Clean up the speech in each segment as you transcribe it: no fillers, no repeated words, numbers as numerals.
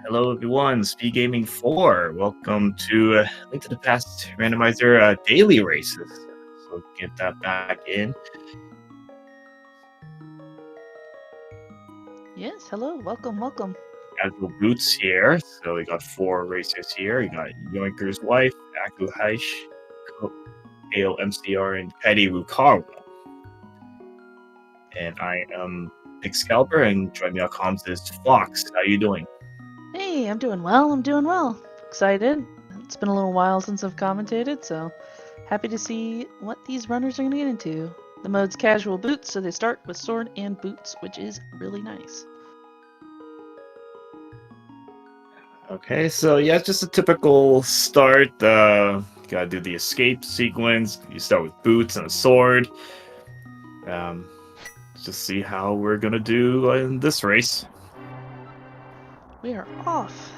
Hello, everyone. Speed Gaming 4. Welcome to Link to the Past Randomizer daily races. So get that back in. Yes, hello, welcome. Casual Boots here. So we got 4 racers here. We got Yoinker's wife, Aku Haish, Kale MCR, and Petty Rukawa. And I am Big Scalper, and joining me on comms is Fox. How you doing? Hey, I'm doing well. Excited. It's been a little while since I've commentated, so happy to see what these runners are going to get into. The mode's casual boots, so they start with sword and boots, which is really nice. Okay, so yeah, it's just a typical start. You gotta do the escape sequence. You start with boots and a sword. Just see how we're gonna do in this race. We are off.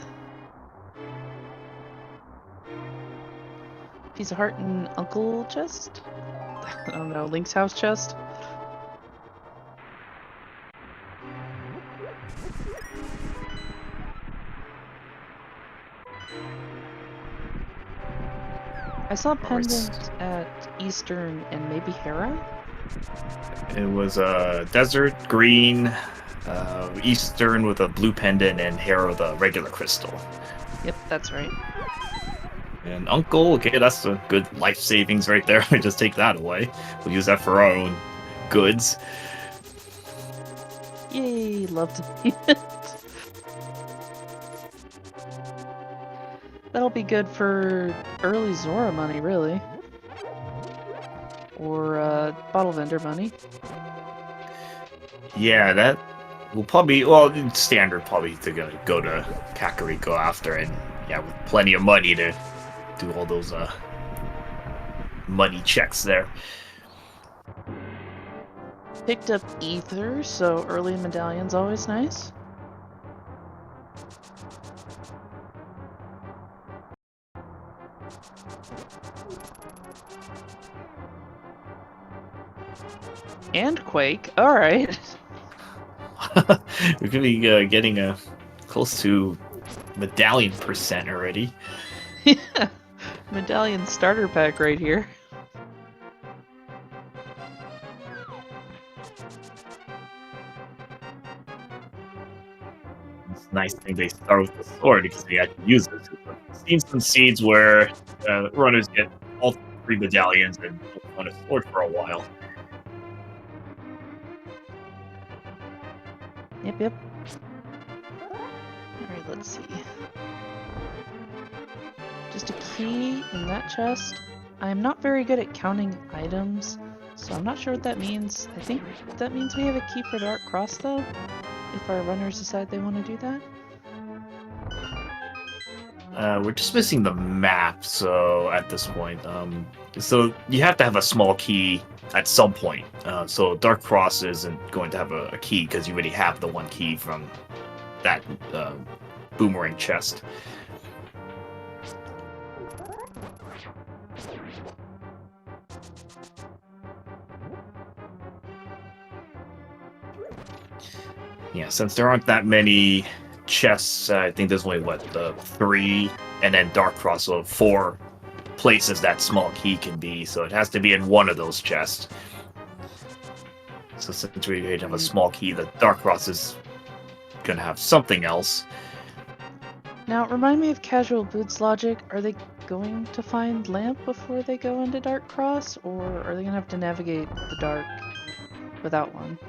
Piece of heart in Uncle chest? I don't know, Link's house chest? I saw pendant at Eastern and maybe Hera? It was a desert green, Eastern with a blue pendant, and Hera with a regular crystal. Yep, that's right. And Uncle, okay, that's a good life savings right there. Just take that away. We'll use that for our own goods. Yay, love to see it. That'll be good for early Zora money, really. Or bottle vendor money. Yeah, that will probably, well, standard probably to go to Kakariko after, and yeah, with plenty of money to do all those money checks there. Picked up Ether, so early medallion's always nice. And Quake, alright. We're gonna be getting close to medallion percent already. Yeah, medallion starter pack right here. It's a nice thing they start with the sword because they actually use it. I've seen some seeds where runners get all 3 medallions and don't want a sword for a while. Yep. Alright, let's see. Just a key in that chest. I'm not very good at counting items, so I'm not sure what that means. I think that means we have a key for Dark Cross, though, if our runners decide they want to do that. We're just missing the map, so at this point, so you have to have a small key at some point. So Dark Cross isn't going to have a key because you already have the one key from that boomerang chest. Yeah, since there aren't that many chests, I think there's only, 3, and then Dark Cross, so 4 places that small key can be, so it has to be in one of those chests. So since we have a small key, the Dark Cross is gonna have something else. Now, remind me of Casual Boots logic. Are they going to find Lamp before they go into Dark Cross, or are they gonna have to navigate the dark without one?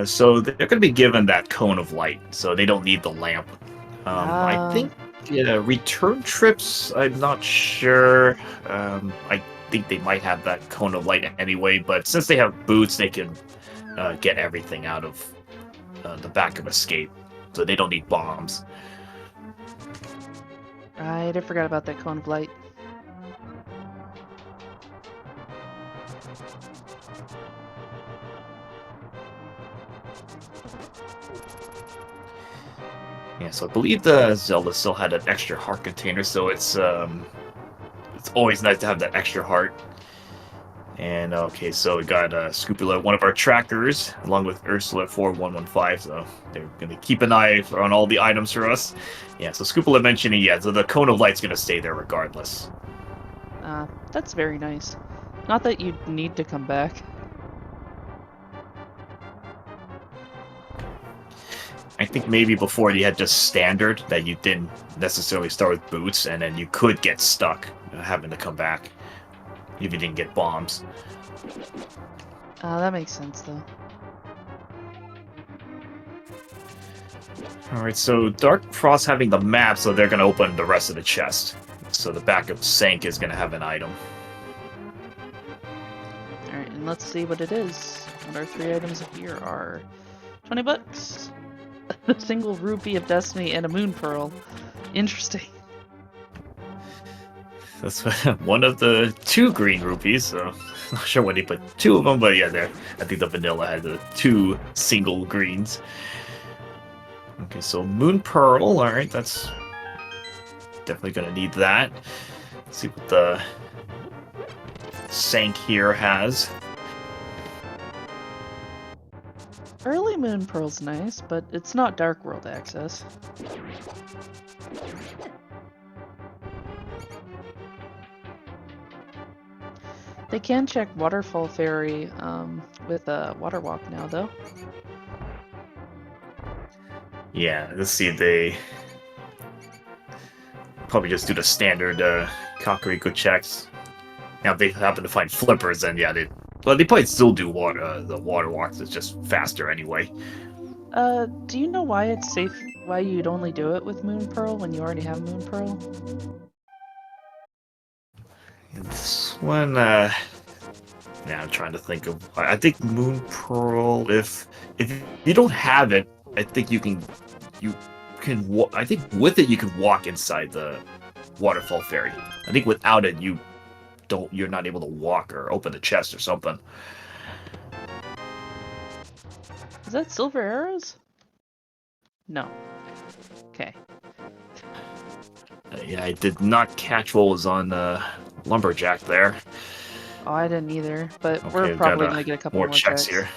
So they're going to be given that cone of light, so they don't need the lamp. I think return trips, I'm not sure. I think they might have that cone of light anyway, but since they have boots, they can get everything out of the back of escape, so they don't need bombs. Right, I forgot about that cone of light. Yeah, so I believe the Zelda still had an extra heart container, so it's always nice to have that extra heart. And okay, so we got Scrupula, one of our trackers, along with Ursula 4115. So they're gonna keep an eye on all the items for us. Yeah, so Scrupula mentioning, yeah, so the cone of light's gonna stay there regardless. That's very nice. Not that you need to come back. I think maybe before you had just standard that you didn't necessarily start with boots, and then you could get stuck having to come back if you didn't get bombs. That makes sense though. Alright, so Dark Frost having the map, so they're going to open the rest of the chest. So the back of Sank is going to have an item. Alright, and let's see what it is. What our 3 items here are 20 bucks, a single rupee of destiny, and a moon pearl. Interesting. That's one of the 2 green rupees, so not sure when they put 2 of them, but yeah, there. I think the vanilla had the 2 single greens. Okay, so Moon Pearl, alright, that's definitely gonna need that. Let's see what the Sank here has. Early moon pearl's nice, but it's not Dark World access. They can check Waterfall Ferry with a Water Walk now, though. Yeah, let's see, they probably just do the standard Kakariko checks. Now, if they happen to find flippers, then yeah, they probably still do the water walks. It's just faster anyway. Do you know why it's safe? Why you'd only do it with Moon Pearl when you already have Moon Pearl? This one, yeah, I'm trying to think of. I think Moon Pearl. If you don't have it, I think you can. I think with it you can walk inside the Waterfall Ferry. I think without it you're not able to walk or open the chest or something. Is that silver arrows? No. Okay. Yeah, I did not catch what was on Lumberjack there. Oh, I didn't either, but Okay, we're probably gonna get a couple more checks here.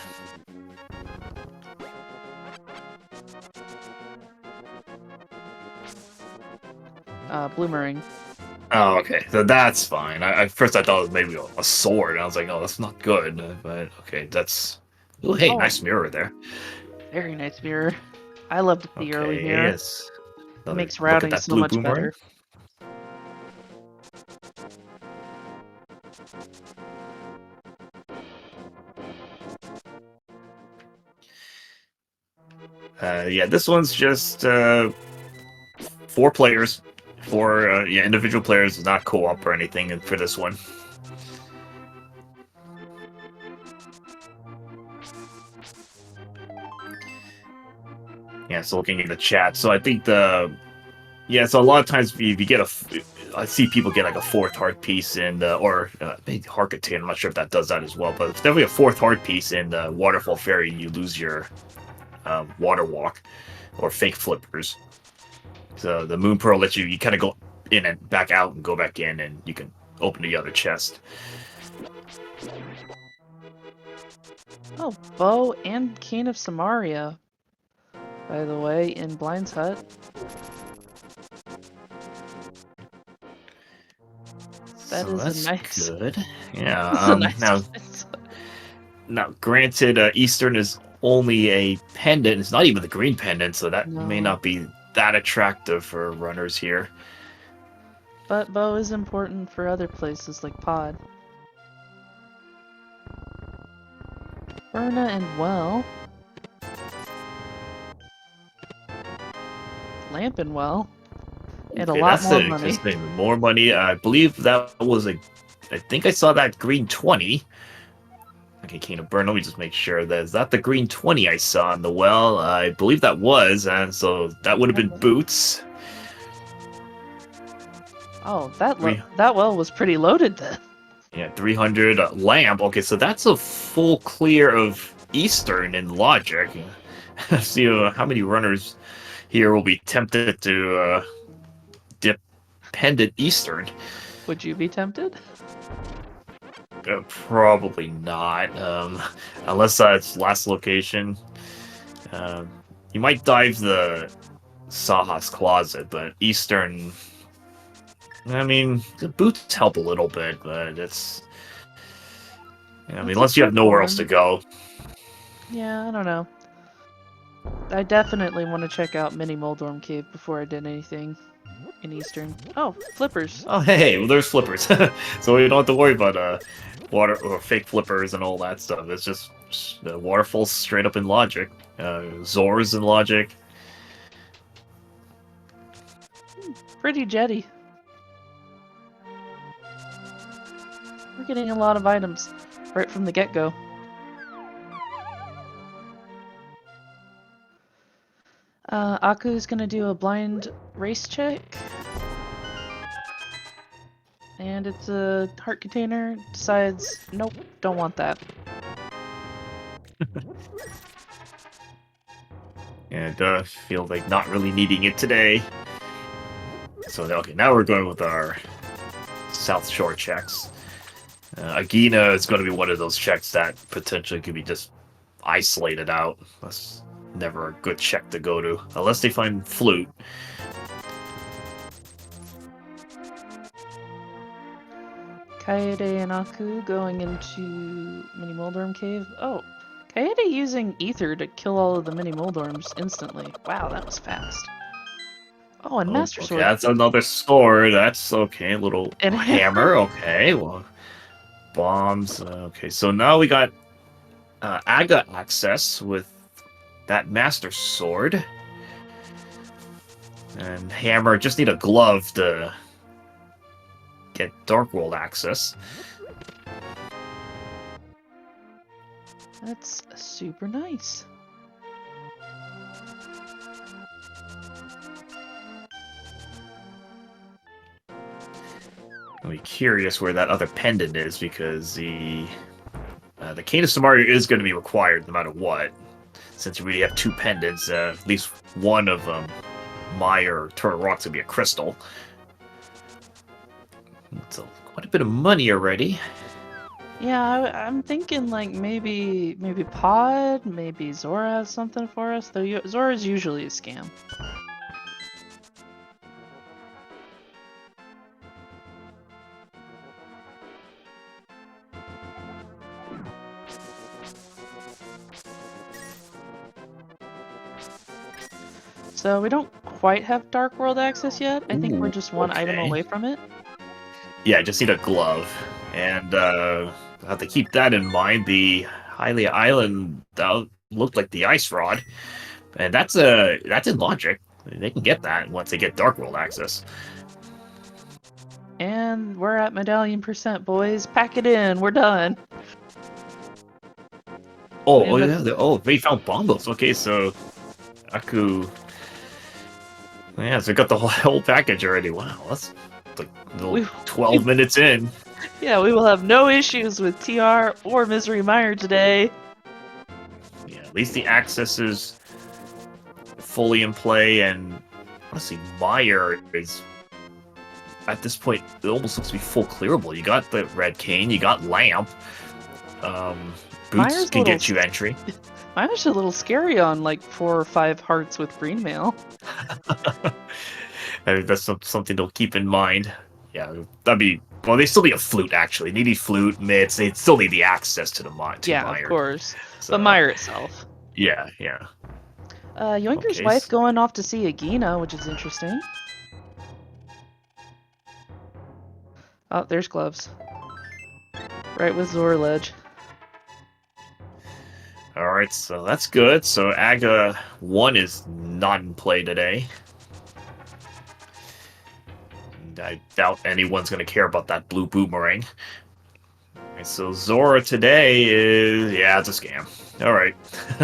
Bloomerang. Oh, okay. So that's fine. At first I thought it was maybe a sword, and I was like, oh, that's not good. But okay, that's... Oh, hey, nice mirror there. Very nice mirror. I loved the early mirror. Yes. It makes routing so much better. Yeah, this one's just 4 players. 4 individual players, not co-op or anything for this one. Yeah, so looking in the chat, so I think so a lot of times if you get I see people get like a 4th heart piece or maybe heart container. I'm not sure if that does that as well, but it's definitely a 4th heart piece in the Waterfall Ferry. You lose your water walk or fake flippers. So the Moon Pearl lets you kind of go in and back out and go back in, and you can open the other chest. Oh, Bow and Cane of Samaria, by the way, in Blind's Hut. That is that's a nice. Good. Yeah. Nice now, granted, Eastern is only a pendant. It's not even the green pendant, so that may not be that attractive for runners here. But Bow is important for other places like Pod. Berna and Well. Lamp and Well. And a lot more money. More money. I believe that was I think I saw that green 20. Okay, Cane of Burn. Let me just make sure that is that the green 20 I saw in the well. I believe that was, and so that would have been boots. Oh, that well was pretty loaded then. Yeah, 300 lamp. Okay, so that's a full clear of Eastern in logic. See how many runners here will be tempted to dip pendant Eastern. Would you be tempted? Probably not. Unless it's last location. Um, you might dive the Saha's closet, but Eastern. I mean, the boots help a little bit, but it's. I mean, It's a unless you have trip nowhere for else to him. go. Yeah, I don't know. I definitely want to check out Mini Moldorm Cave before I did anything in Eastern. Oh, flippers. Oh, hey, well, there's flippers, so we don't have to worry about water or fake flippers and all that stuff. It's just the waterfalls straight up in logic. Zors in logic. Pretty jetty. We're getting a lot of items right from the get-go. Aku's gonna do a blind race check. And it's a heart container. Decides, nope, don't want that. And feel like not really needing it today. So okay, now we're going with our South Shore checks. Agina is going to be one of those checks that potentially could be just isolated out. That's never a good check to go to, unless they find flute. Kaede and Aku going into Mini Moldorm Cave. Oh, Kaede using Ether to kill all of the Mini Moldorms instantly. Wow, that was fast. Oh, and Master Okay, Sword. that's another sword. That's okay. Little And hammer. Okay, well, bombs. Okay, so now we got Aga access with that Master Sword. And hammer. Just need a glove to get Dark World access. That's super nice. I'll be curious where that other pendant is because the Cane of Samaria is going to be required no matter what. Since we have two pendants, at least one of them, Maya or Turtle Rock's going to be a crystal. It's quite a bit of money already. Yeah, I'm thinking like maybe Pod, maybe Zora has something for us. Though Zora's usually a scam. So we don't quite have Dark World access yet. I think we're just one item okay. away from it. Yeah, just need a glove. And I have to keep that in mind. The Hylia Island looked like the ice rod. And that's in logic. They can get that once they get Dark World access. And we're at medallion percent, boys. Pack it in. We're done. Oh yeah. They found bombos. Okay, so Aku. Yeah, so we got the whole package already. Wow, that's like 12 minutes in. Yeah, we will have no issues with TR or Misery Mire today. Yeah, at least the access is fully in play, and honestly, Mire is at this point it almost looks to be full clearable. You got the red cane, you got lamp. Boots can get you entry. Mire's a little scary on like 4 or 5 hearts with green mail. I mean, that's something to keep in mind. Yeah, that'd be. Well, they still need a flute, actually. They need flute, mitts. They still need the access to the mod. Yeah, Mire. of course. So, But Mire itself. Yeah. Yoinker's wife going off to see Agina, which is interesting. Oh, there's gloves. Right with Zora Ledge. Alright, so that's good. So Aga 1 is not in play today. And I doubt anyone's going to care about that blue boomerang. Alright, so Zora today is... Yeah, it's a scam. Alright.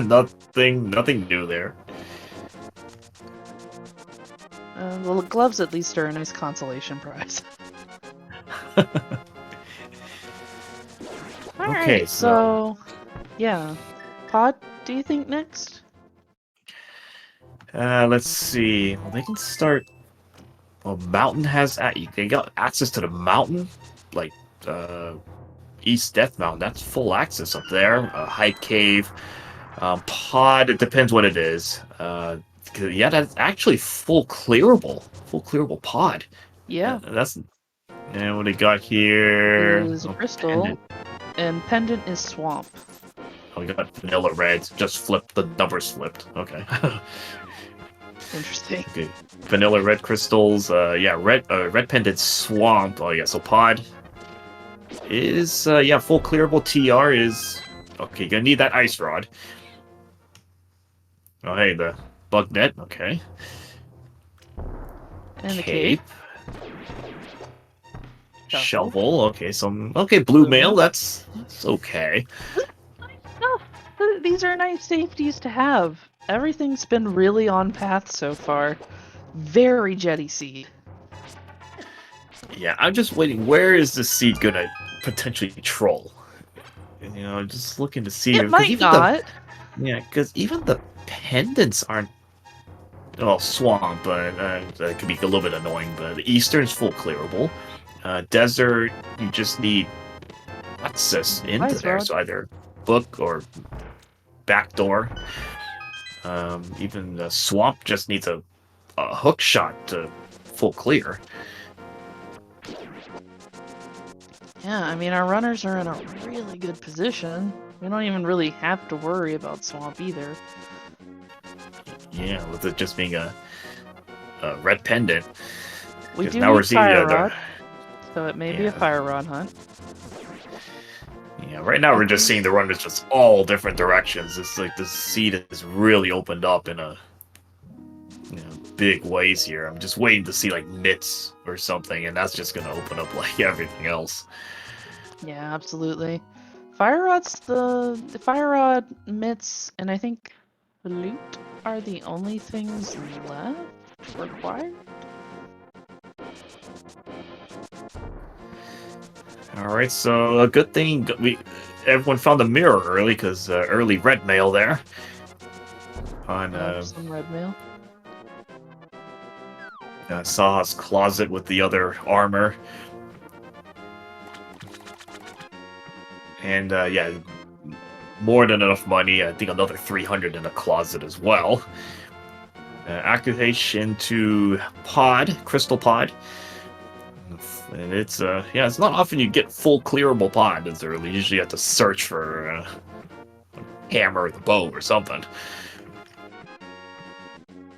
nothing new there. Well, gloves at least are a nice consolation prize. Alright, Okay, so... Yeah. Pod, do you think next? Let's see. Well, they can start... Well, Mountain has... They got access to the mountain. Like, East Death Mountain. That's full access up there. Hype Cave. Pod, it depends what it is. Yeah, that's actually full clearable. Full clearable pod. Yeah, That's and what they got here. is a Oh, crystal, pendant. and pendant is swamp. Oh, we got vanilla red. Just flipped. The numbers flipped. Okay. Interesting. Okay. Vanilla red crystals. Yeah, red pendant swamp. Oh yeah, so pod is yeah, full clearable. TR is okay. Gonna need that ice rod. Oh hey, the bug net. Okay. And the cape. Shovel. Okay, okay, blue mail. That's okay. No, these are nice safeties to have. Everything's been really on path so far. Very jetty seed. Yeah, I'm just waiting. Where is this seed gonna potentially troll? You know, just looking to see. It might not. Because even the pendants aren't. Well, swamp, but that could be a little bit annoying. But the eastern's full clearable. Desert, you just need access into Ice there. rod. So either book or back door. Even the swamp just needs a hook shot to full clear. Yeah, I mean, our runners are in a really good position. We don't even really have to worry about swamp either. Yeah, with it just being a red pendant. We 'Cause do now we're need seeing fire rod, so it may be a Yeah. fire rod hunt. Yeah, right now we're just seeing the runners just all different directions. It's like the seed is really opened up in a big ways here. I'm just waiting to see like nits or something, and that's just gonna open up like everything else. Yeah, absolutely. Fire rods, the fire rod, mitts, and I think flute are the only things left required. All right, so a good thing everyone found a mirror early because early red mail there on Some red mail. Saha's closet with the other armor. And yeah, more than enough money. I think another 300 in a closet as well. Activation to pod, crystal pod. And it's yeah, it's not often you get full clearable pod as early. Usually you have to search for a hammer or the bow or something.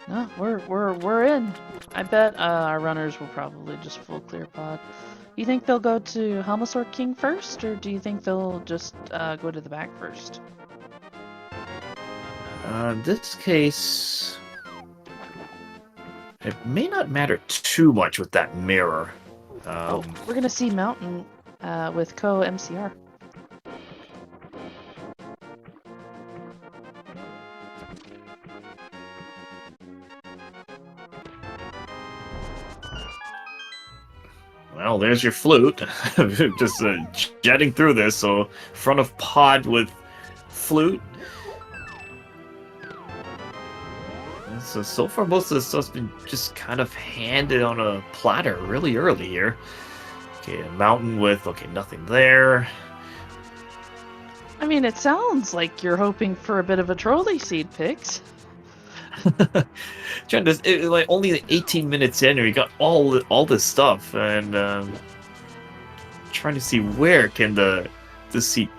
No, we're in. I bet our runners will probably just full clear pod. You think they'll go to Helmasaur King first, or do you think they'll just go to the back first? In this case, it may not matter too much with that mirror. We're gonna see Mountain with Co-MCR. Well, there's your flute. Just jetting through this. So, front of pod with flute. So far, most of the stuff's been just kind of handed on a platter really early here. Okay, a mountain with, okay, nothing there. I mean, it sounds like you're hoping for a bit of a trolley seed picks. Trying to, like, only 18 minutes in, and we got all this stuff, and trying to see where can the seat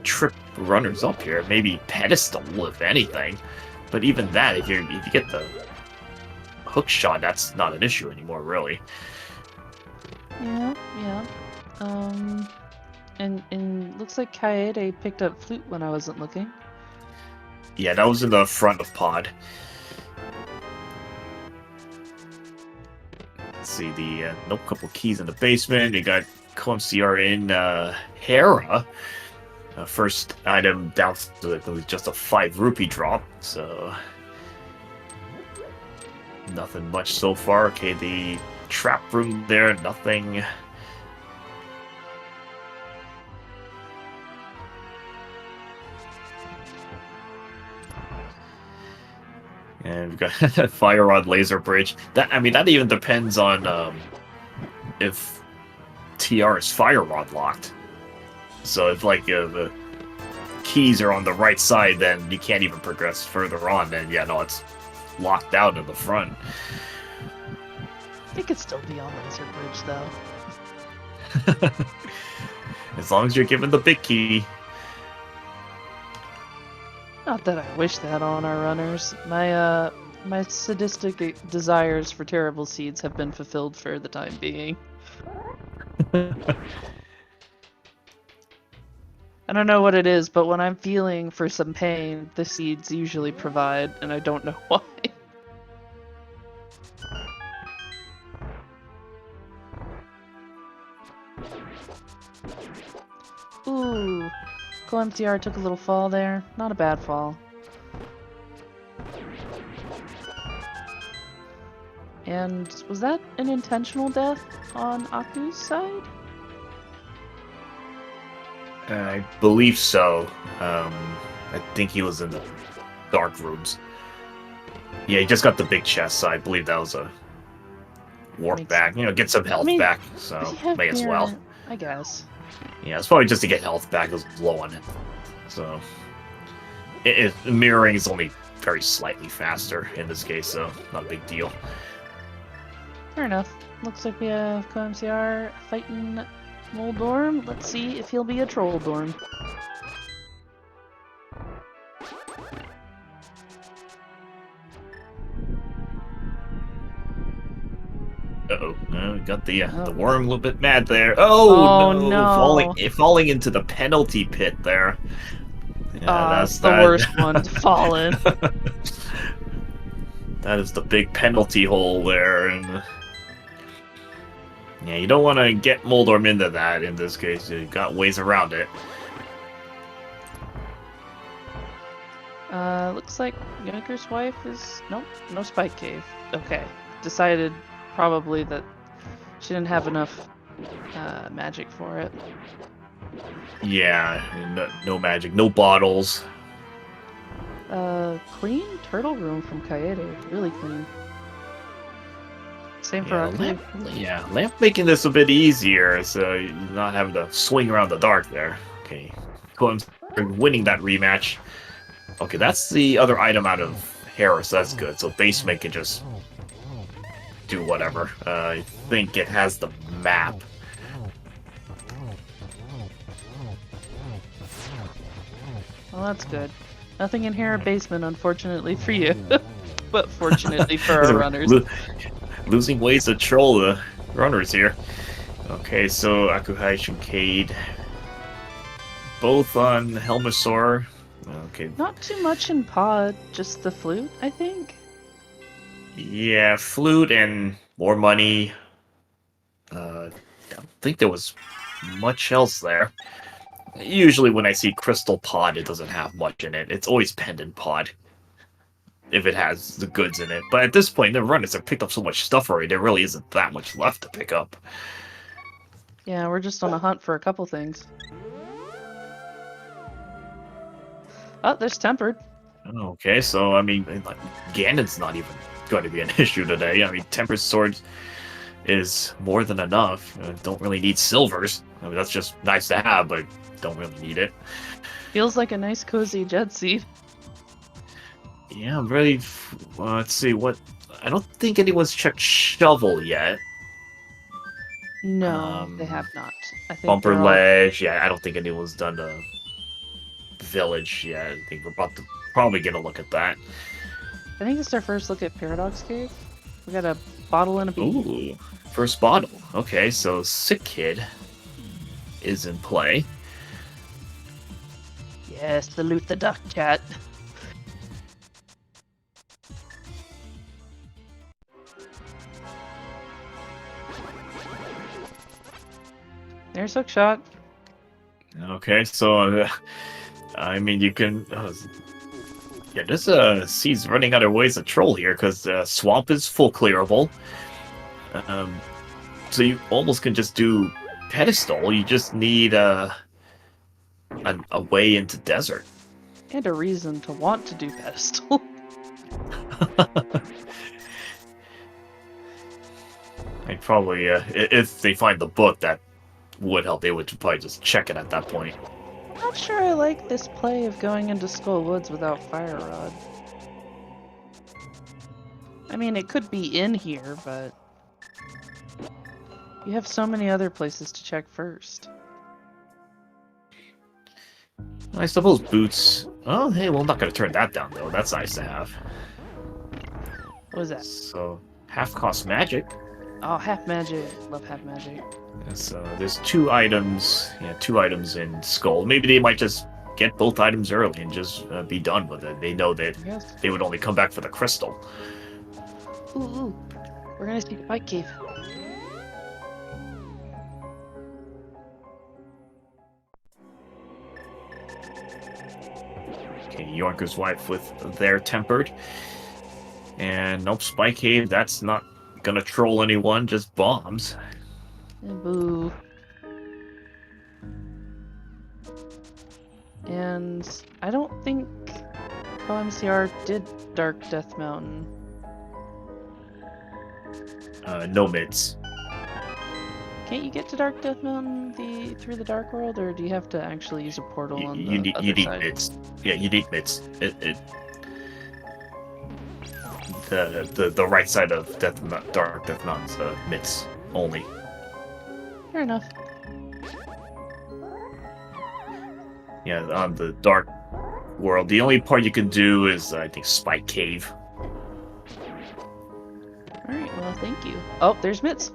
trip runners up here. Maybe pedestal, if anything. But even that, if you get the hook shot, that's not an issue anymore, really. Yeah. And looks like Kaede picked up flute when I wasn't looking. Yeah, that was in the front of pod. Let's see, the nope, couple keys in the basement. You got ComCR in Hera. First item down to it was just a 5 rupee drop, so nothing much so far. Okay, the trap room there, nothing. And we've got Fire Rod Laser Bridge. That even depends on if TR is Fire Rod locked. So if like the keys are on the right side, then you can't even progress further on. Then yeah, no, it's locked out in the front. It could still be on Laser Bridge though. As long as you're given the big key. Not that I wish that on our runners. My sadistic desires for terrible seeds have been fulfilled for the time being. I don't know what it is, but when I'm feeling for some pain, the seeds usually provide, and I don't know why. Ooh, MTR took a little fall there. Not a bad fall. And was that an intentional death on Aku's side? I believe so. I think he was in the dark rooms. Yeah, he just got the big chest, so I believe that was a warp back. You know, get some health back, so may as well. I guess. Yeah, it's probably just to get health back. It was low on it. So, mirroring is only very slightly faster in this case, so not a big deal. Fair enough. Looks like we have KMCR fighting Moldorm. Let's see if he'll be a Trolldorm. Uh-oh. Got the worm a little bit mad there. Oh no! Falling into the penalty pit there. Yeah, that's the worst one to fall in. That is the big penalty hole there, and yeah, you don't want to get Moldorm into that in this case. You got ways around it. Looks like Yoiker's wife is... Nope, no Spike Cave. Okay. Decided probably that she didn't have enough magic for it. Yeah, no magic, no bottles. Clean turtle room from Kaede. Really clean. Same for Aku. Lamp making this a bit easier, so you're not having to swing around the dark there. Okay, winning that rematch. Okay, that's the other item out of Harris. That's good. So basement can just do whatever. I think it has the map. Well, that's good. Nothing in here or basement, unfortunately for you. But fortunately for our runners. Losing ways to troll the runners here. Okay, so Akuhai Shinkade. Both on Helmasaur. Okay. Not too much in pod, just the flute, I think. Yeah, flute and more money. I don't think there was much else there. Usually when I see Crystal Pod, it doesn't have much in it. It's always Pendant Pod, if it has the goods in it. But at this point, the runners have picked up so much stuff already, there really isn't that much left to pick up. Yeah, we're just on a hunt for a couple things. Oh, there's Tempered. Okay, so, I mean, like, Ganon's not even going to be an issue today. I mean, Tempered Sword is more than enough. Don't really need silvers. I mean, that's just nice to have, but don't really need it. Feels like a nice, cozy jet seat. Yeah, I'm really... let's see, what... I don't think anyone's checked Shovel yet. No, they have not. I think Bumper Ledge, yeah, I don't think anyone's done the Village yet. I think we're about to probably get a look at that. I think it's our first look at Paradox Cave. We got a bottle and a bee. Ooh, first bottle. Okay, so Sick Kid is in play. Yes, salute the duck chat. There's Hookshot. Okay, so I mean, you can. Yeah, this seeds running out of ways to troll here because Swamp is full clearable. So you almost can just do Pedestal. You just need a way into Desert. And a reason to want to do Pedestal. And probably if they find the book, that would help. They would probably just check it at that point. Not sure I like this play of going into Skull Woods without Fire Rod. I mean, it could be in here, but you have so many other places to check first. I suppose boots. Oh, hey, well, I'm not going to turn that down, though. That's nice to have. What was that? So, half-cost magic. Oh, half magic. Love half magic. So, there's 2 items. Yeah, 2 items in Skull. Maybe they might just get both items early and just be done with it. They know that they would only come back for the crystal. Ooh. We're gonna see the bike cave. Okay, Yorker's wife with their tempered. And nope, Spike Cave, that's not gonna troll anyone, just bombs. Boo. And I don't think OMCR did Dark Death Mountain. No mids. Can't you get to Dark Death Mountain through the Dark World, or do you have to actually use a portal on the other you need side? mids. Yeah, you need mids. The right side of Dark Death Mountain's mids only. Fair enough. Yeah, on the Dark World, the only part you can do is I think Spike Cave. Alright, well, thank you. Oh, there's Mitz.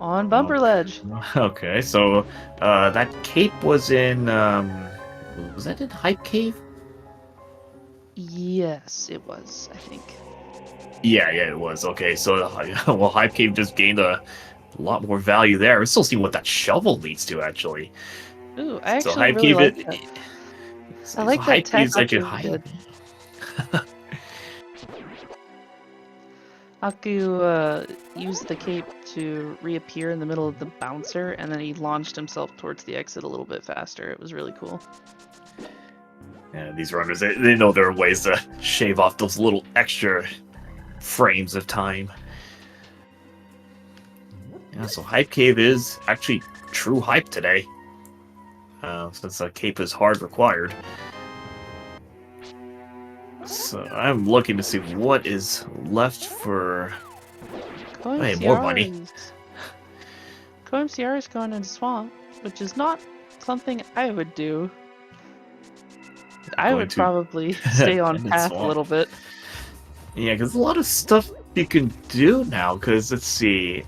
On Bumper Ledge. Okay, so that cape was in was that in Hype Cave? Yes, it was, I think. Yeah, it was. Okay, so well, Hype Cave just gained a lot more value there. We're still seeing what that shovel leads to, actually. Ooh, I actually so Hype really Cave, like that. I like that Hype tech Cave's like a Aku hype. did. Aku used the cape to reappear in the middle of the bouncer, and then he launched himself towards the exit a little bit faster. It was really cool. Yeah, these runners, they know there are ways to shave off those little extra frames of time. Yeah, so Hype Cave is actually true hype today. Since a cape is hard required. So I'm looking to see what is left for... Hey, more money. CoMCR is going into Swamp, which is not something I would do. I would probably stay on path a little bit. Yeah, because a lot of stuff you can do now, because let's see.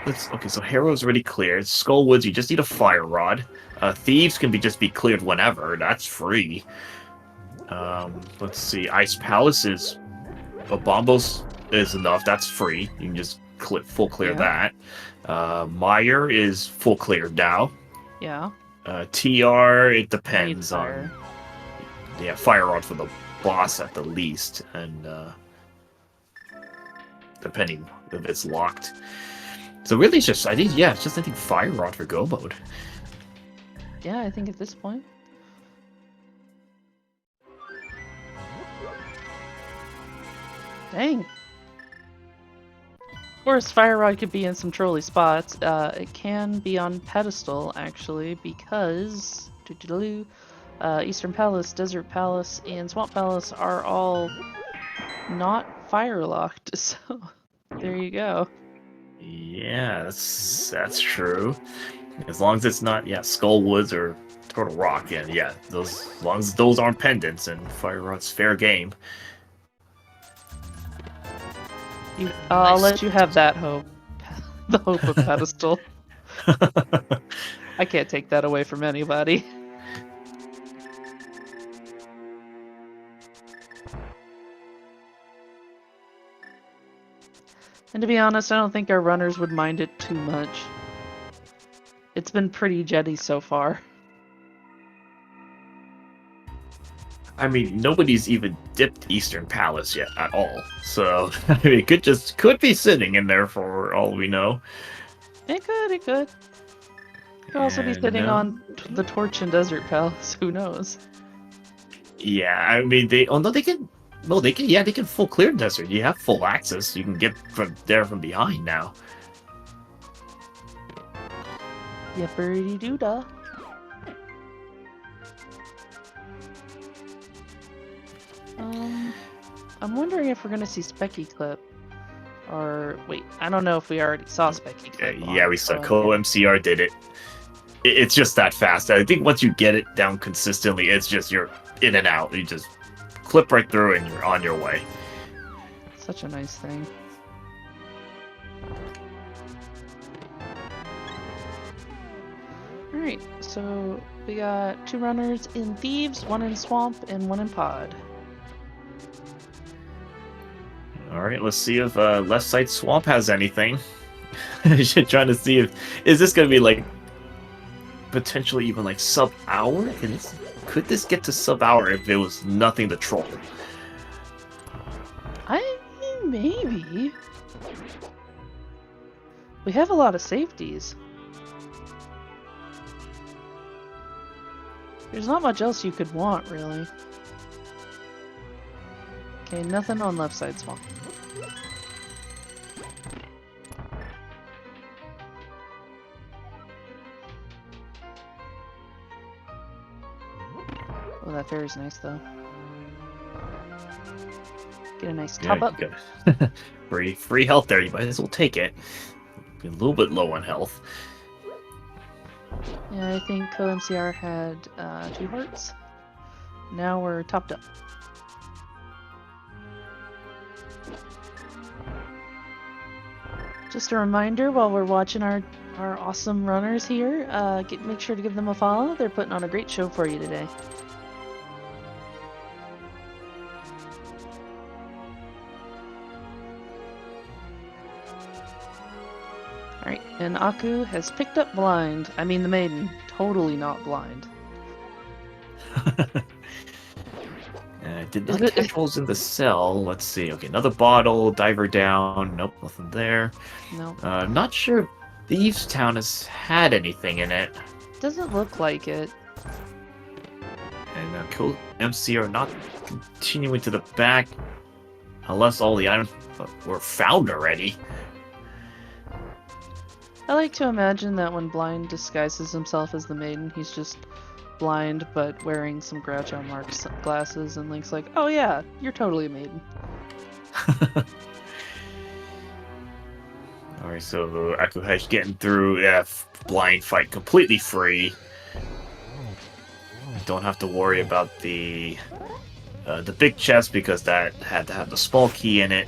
Okay, so Harrow's already cleared. Skullwoods, you just need a fire rod. Thieves can just be cleared whenever. That's free. Let's see. Ice Palace is... Bombos is enough. That's free. You can just full clear that. Meyer is full cleared now. Yeah. TR, it depends on... Yeah, fire rod for the boss at the least. And depending if it's locked. So really, it's just I think fire rod for go mode. Yeah, I think at this point. Dang. Of course, fire rod could be in some trolley spots. It can be on pedestal actually because Eastern Palace, Desert Palace, and Swamp Palace are all not fire locked. So there you go. Yeah, that's true. As long as it's not, Skull Woods or Turtle Rock, as long as those aren't pendants, and Fire Rod's fair game. I'll let you have that hope. The hope of pedestal. I can't take that away from anybody. And to be honest, I don't think our runners would mind it too much. It's been pretty jetty so far. I mean, nobody's even dipped Eastern Palace yet at all. So, I mean, it could be sitting in there for all we know. It could. It could also be sitting on the Torch in Desert Palace. Who knows? Yeah, I mean, they can Well, they can. Yeah, they can full clear desert. You have full access. You can get from there from behind now. Yipperty doo dah. I'm wondering if we're gonna see Specky Clip. Or wait, I don't know if we already saw Specky Clip. Yeah, we saw Co-MCR did it. It's just that fast. I think once you get it down consistently, it's just you're in and out. You just clip right through and you're on your way. Such a nice thing. Alright, so we got 2 runners in Thieves, 1 in Swamp, and 1 in Pod. Alright, let's see if Left Side Swamp has anything. Trying to see if... Is this going to be like... potentially even like sub-hour? Could this get to sub-hour if there was nothing to troll? I mean, maybe. We have a lot of safeties. There's not much else you could want, really. Okay, nothing on Left Side Swamp. Oh, that fairy's nice, though. Get a nice top up. free health there. You might as well take it. Be a little bit low on health. Yeah, I think Co-MCR had 2 hearts. Now we're topped up. Just a reminder, while we're watching our awesome runners here, make sure to give them a follow. They're putting on a great show for you today. Alright, and Aku has picked up blind. I mean the maiden. Totally not blind. Did not catch holes in the cell. Let's see. Okay, another bottle. Diver down. Nope, nothing there. Nope. I'm not sure if Thieves Town has had anything in it. Doesn't look like it. And Kill MC are not continuing to the back unless all the items were found already. I like to imagine that when Blind disguises himself as the maiden, he's just blind but wearing some Groucho Marx glasses, and Link's like, oh yeah, you're totally a maiden. Alright, so Akuhesh getting through blind fight completely free. Don't have to worry about the big chest because that had to have the small key in it.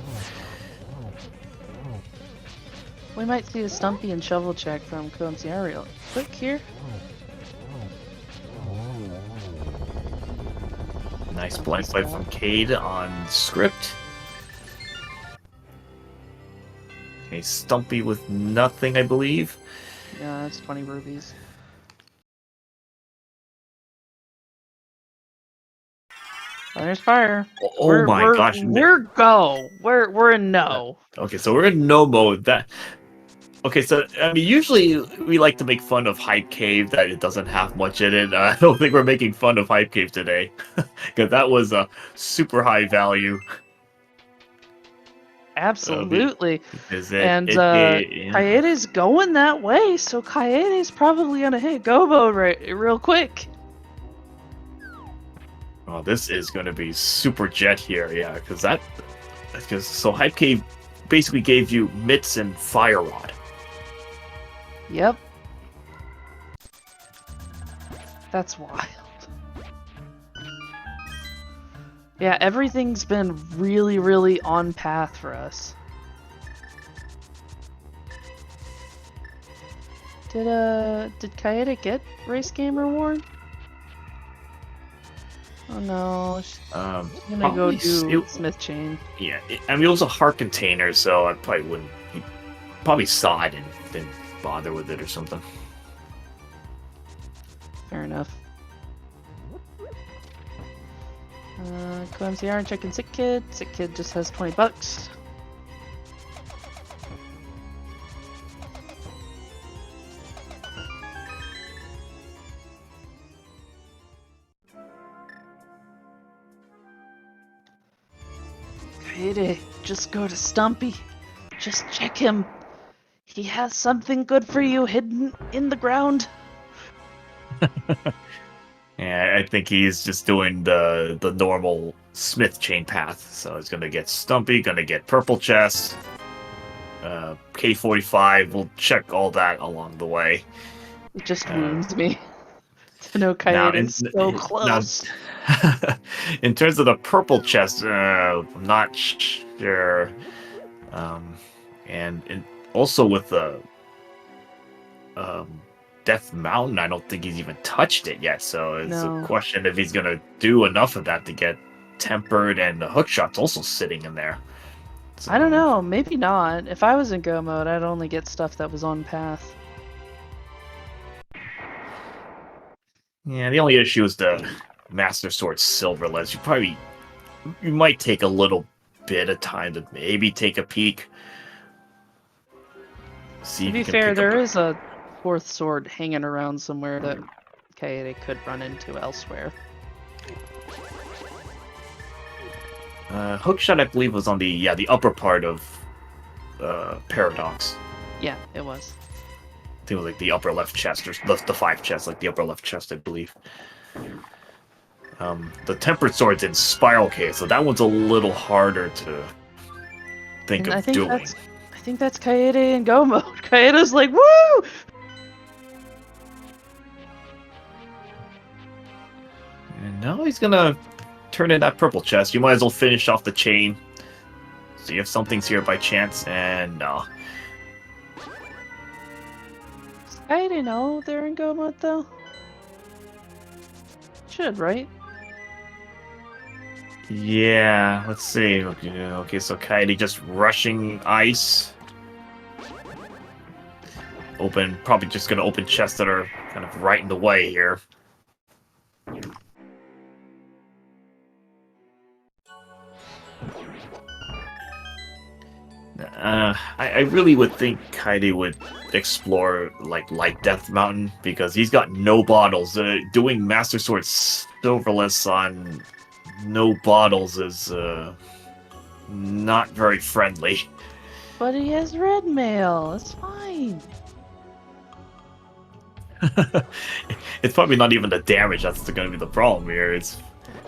We might see a Stumpy and Shovel check from Co-MCR real quick here. Nice blind fight from Cade on script. Okay, Stumpy with nothing, I believe. Yeah, that's 20 rubies. There's fire. Oh my gosh. We're go. We're in no. Okay, so we're in no mode. Okay, so I mean, usually we like to make fun of Hype Cave that it doesn't have much in it. I don't think we're making fun of Hype Cave today, because that was a super high value. Absolutely. And Kaede's going that way, so Kaede's probably gonna hit Gobo real quick. Oh, this is going to be super jet here, yeah, because so Hype Cave basically gave you Mitts and Fire Rod. Yep. That's wild. Yeah, everything's been really, really on path for us. Did Kaede get Race Game Reward? Oh no, she's gonna go do Smith Chain. Yeah, I mean, it was a heart container, so I probably wouldn't. He probably saw it and didn't bother with it or something. Fair enough. Co-MCR and checking Sick Kid. Sick Kid just has 20 bucks. Kaede, just go to Stumpy. Just check him. He has something good for you hidden in the ground. Yeah, I think he's just doing the normal Smith chain path. So he's gonna get Stumpy, gonna get Purple Chest, K45. We'll check all that along the way. It just wounds me to know Now, Kaede is so close. in terms of the Purple Chest, I'm not sure. And also with the Death Mountain, I don't think he's even touched it yet. So it's a question if he's gonna do enough of that to get Tempered, and the Hookshot's also sitting in there. So, I don't know, maybe not. If I was in Go mode, I'd only get stuff that was on path. Yeah, the only issue is the Master Sword Silverless. You might take a little bit of time to maybe take a peek. See to be fair, there is a fourth sword hanging around somewhere that Kaede could run into elsewhere. Hookshot, I believe, was on the upper part of Paradox. Yeah, it was. I think it was like the upper left chest, or the 5 chest, like the upper left chest, I believe. The Tempered Sword's in Spiral Cave, so that one's a little harder to think of doing. I think that's Kaede in Go mode. Kaede's like, woo! And now he's gonna turn in that Purple Chest. You might as well finish off the chain. See if something's here by chance, and no. Does Kaede know they're in Go mode, though? Should, right? Yeah, let's see. Okay, so Kaede just rushing ice. Probably just gonna open chests that are kind of right in the way here. I really would think Kaede would explore like Light Death Mountain because he's got no bottles. Doing Master Sword Silverless on no bottles is not very friendly. But he has red mail. It's fine. It's probably not even the damage that's going to be the problem here.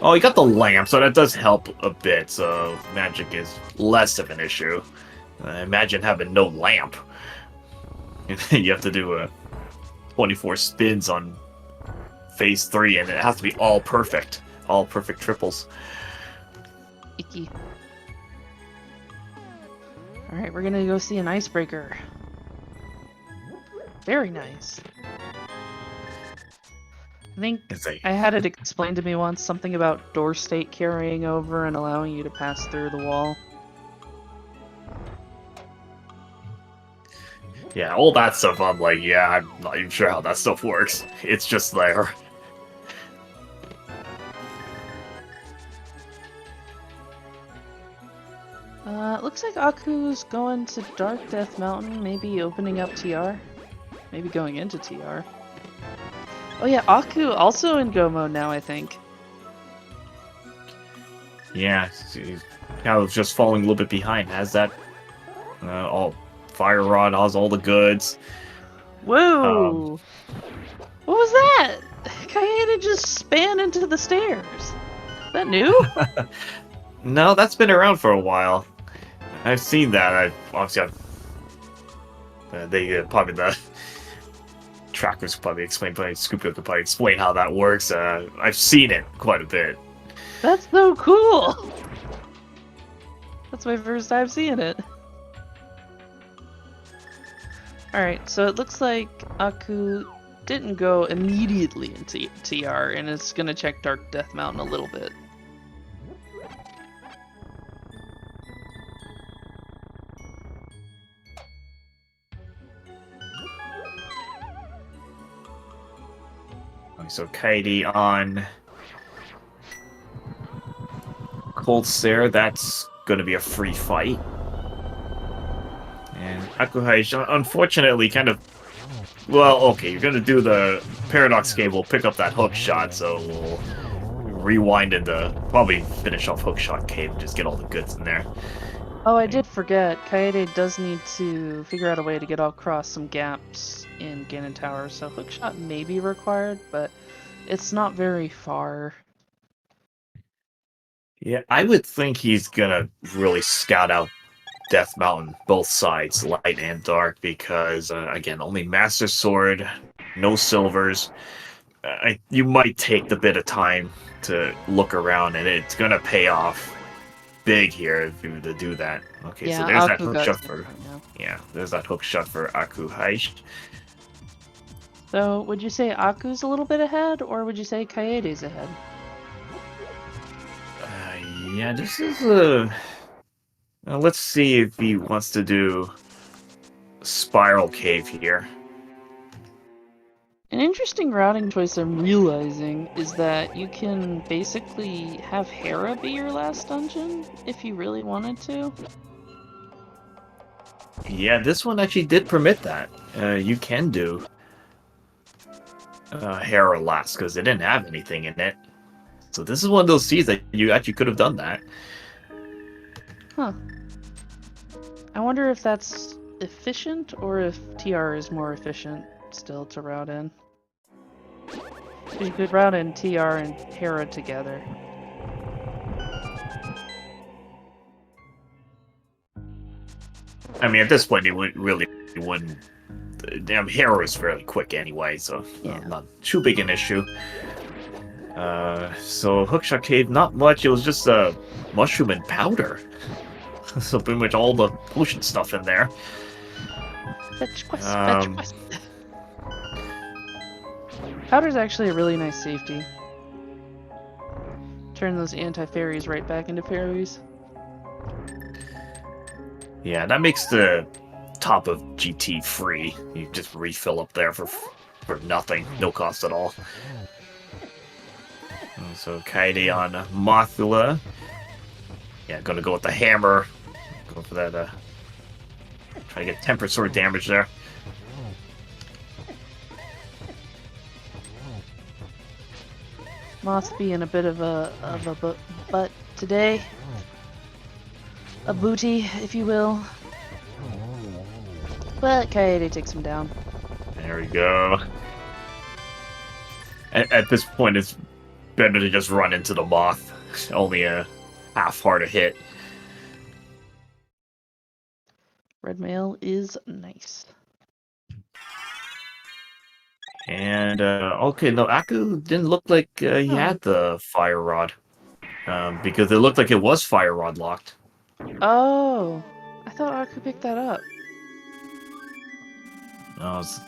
Oh, he got the lamp, so that does help a bit. So magic is less of an issue. Imagine having no lamp. You have to do 24 spins on phase 3, and it has to be all perfect triples. Icky. Alright, we're gonna go see an icebreaker. Very nice. I think I had it explained to me once, something about door state carrying over and allowing you to pass through the wall. Yeah, all that stuff, I'm like, yeah, I'm not even sure how that stuff works. It's just there. Looks like Aku's going to Dark Death Mountain, maybe opening up TR. Maybe going into TR. Oh yeah, Aku also in Go mode now, I think. Yeah, he's kind of just falling a little bit behind. Has that all Fire Rod, has all the goods. Whoa! What was that? Kaede just span into the stairs. Is that new? No, that's been around for a while. I've seen that. Probably the trackers probably explain, but Scoopio could probably explain how that works. I've seen it quite a bit. That's so cool! That's my first time seeing it. Alright, so it looks like Aku didn't go immediately into TR, and is gonna check Dark Death Mountain a little bit. So Kaede on Cold Stare, that's going to be a free fight. And Akuhai, unfortunately, kind of... Well, okay, you're going to do the Paradox Cave, we'll pick up that hook shot, so we'll rewind and probably finish off Hookshot Cave and just get all the goods in there. Oh, I did forget. Kaede does need to figure out a way to get across some gaps in Ganon Tower, so Hookshot may be required, but it's not very far. Yeah, I would think he's gonna really scout out Death Mountain, both sides, light and dark, because again, only Master Sword, no silvers. You might take the bit of time to look around, and it's gonna pay off big here if you were to do that. Okay, so Yeah, there's that Aku hook got shot to for right now. yeah, there's that hook shot for Aku Haish. So, would you say Aku's a little bit ahead, or would you say Kaede's ahead? Yeah, this is a. Let's see if he wants to do Spiral Cave here. An interesting routing choice I'm realizing is that you can basically have Hera be your last dungeon if you really wanted to. Yeah, this one actually did permit that. You can do Hera last because it didn't have anything in it. So this is one of those seeds that you actually could have done that. Huh. I wonder if that's efficient or if TR is more efficient still to route in. Because you could route in TR and Hera together. I mean, at this point, it wouldn't. Damn, Hera is fairly quick anyway, so Yeah. not too big an issue. So Hookshot Cave, not much. It was just mushroom and powder. So pretty much all the potion stuff in there. Fetch quest, fetch quest. Powder's actually a really nice safety. Turn those anti-fairies right back into fairies. Yeah, that makes the top of GT free. You just refill up there for nothing, no cost at all. And so Kaede on Mothula. Yeah, gonna go with the hammer. Go for that. Try to get temper sword damage there. Moth being a bit of a butt today. A booty, if you will. But Kaede takes him down. There we go. At this point, it's better to just run into the moth. Only a half heart a hit. Red mail is nice. And, okay, no, Aku didn't look like he had the fire rod. Because it looked like it was fire rod locked. Oh, I thought Aku picked that up.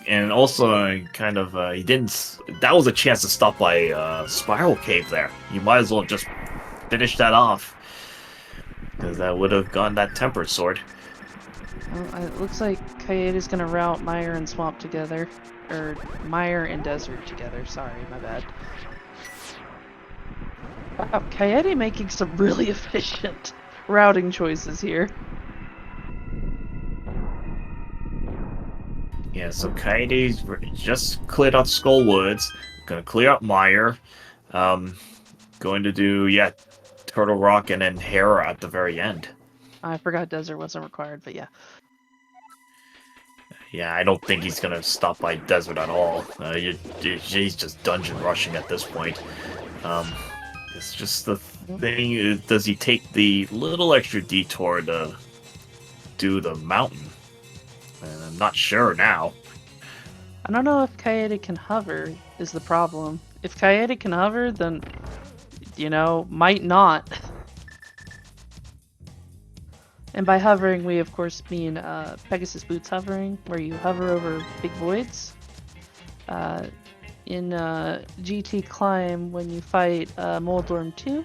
And also, kind of, he didn't. That was a chance to stop by Spiral Cave there. You might as well just finish that off. Because that would have gone that tempered sword. Well, it looks like Kaede's gonna route Mire and Swamp together. Or Mire and Desert together. Sorry, my bad. Wow, Kaede making some really efficient routing choices here. Yeah, so Kaede's just cleared out Skull Woods. Gonna clear up Mire. Going to do, yeah, Turtle Rock and then Hera at the very end. I forgot Desert wasn't required, but yeah. Yeah, I don't think he's gonna stop by Desert at all. He's just dungeon rushing at this point. It's just the thing, does he take the little extra detour to do the mountain? I'm not sure now. I don't know if Kaede can hover is the problem. If Kaede can hover, then, you know, might not. And by hovering, we of course mean Pegasus Boots hovering, where you hover over big voids. In GT Climb, when you fight Moldorm 2,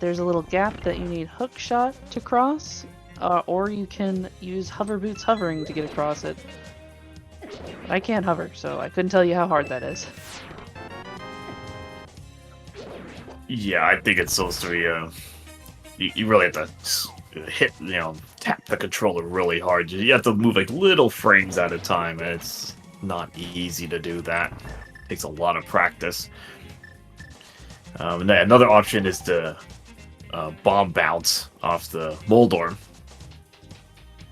there's a little gap that you need Hookshot to cross, or you can use Hover Boots hovering to get across it. But I can't hover, so I couldn't tell you how hard that is. Yeah, I think it's supposed to be, you really have to hit, tap the controller really hard. You have to move like little frames at a time, and it's not easy to do that. It takes a lot of practice. And then another option is to bomb bounce off the Moldorm.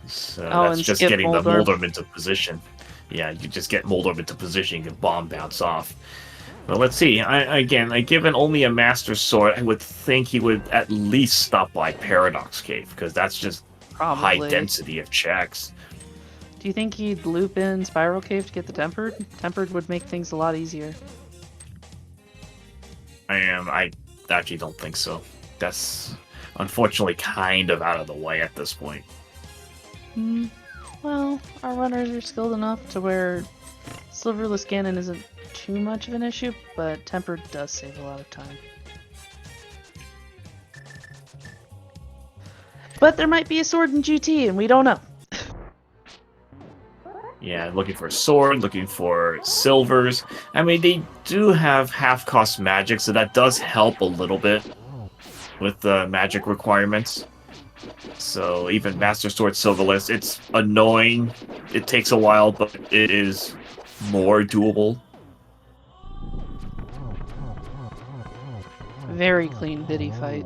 So that's and just skip getting the Moldorm. Moldorm into position. Yeah, you just get Moldorm into position, you can bomb bounce off. But let's see. Given only a Master Sword, I would think he would at least stop by Paradox Cave, because that's just high Probably. density of checks. Do you think he'd loop in Spiral Cave to get the Tempered? Tempered would make things a lot easier. I actually don't think so. That's unfortunately kind of out of the way at this point. Well, our runners are skilled enough to where Silverless Ganon isn't too much of an issue, but Tempered does save a lot of time. But there might be a sword in GT, and we don't know. Yeah, looking for a sword, looking for silvers. I mean, they do have half-cost magic, so that does help a little bit with the magic requirements. So even Master Sword Silverless, it's annoying. It takes a while, but it is more doable. Very clean biddy fight.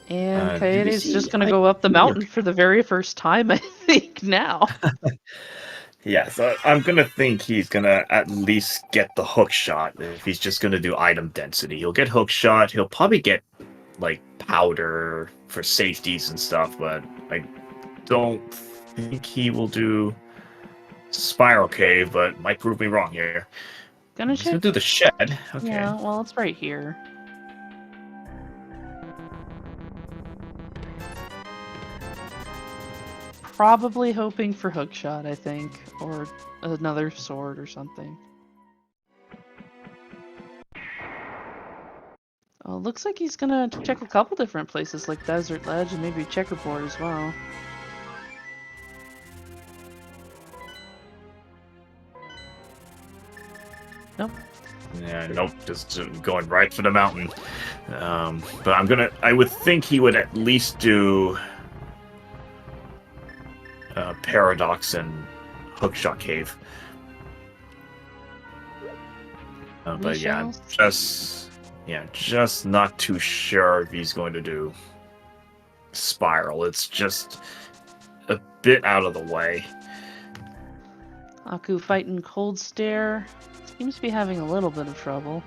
And Coyote's just gonna go up the mountain for the very first time, I think, now. Yeah, so I'm gonna think he's gonna at least get the hook shot. If he's just gonna do item density, he'll get hook shot. He'll probably get like powder for safeties and stuff, but I don't think he will do Spiral Cave. But might prove me wrong here. Gonna He's gonna do the shed. Okay. Yeah, well, it's right here. Probably hoping for hookshot, I think, or another sword or something. Oh, looks like he's gonna check a couple different places, like Desert Ledge and maybe Checkerboard as well. Nope. Yeah, nope, just going right for the mountain. But I would think he would at least do Paradox and Hookshot Cave. But yeah, just not too sure if he's going to do Spiral. It's just a bit out of the way. Aku fighting Cold Stare. Seems to be having a little bit of trouble.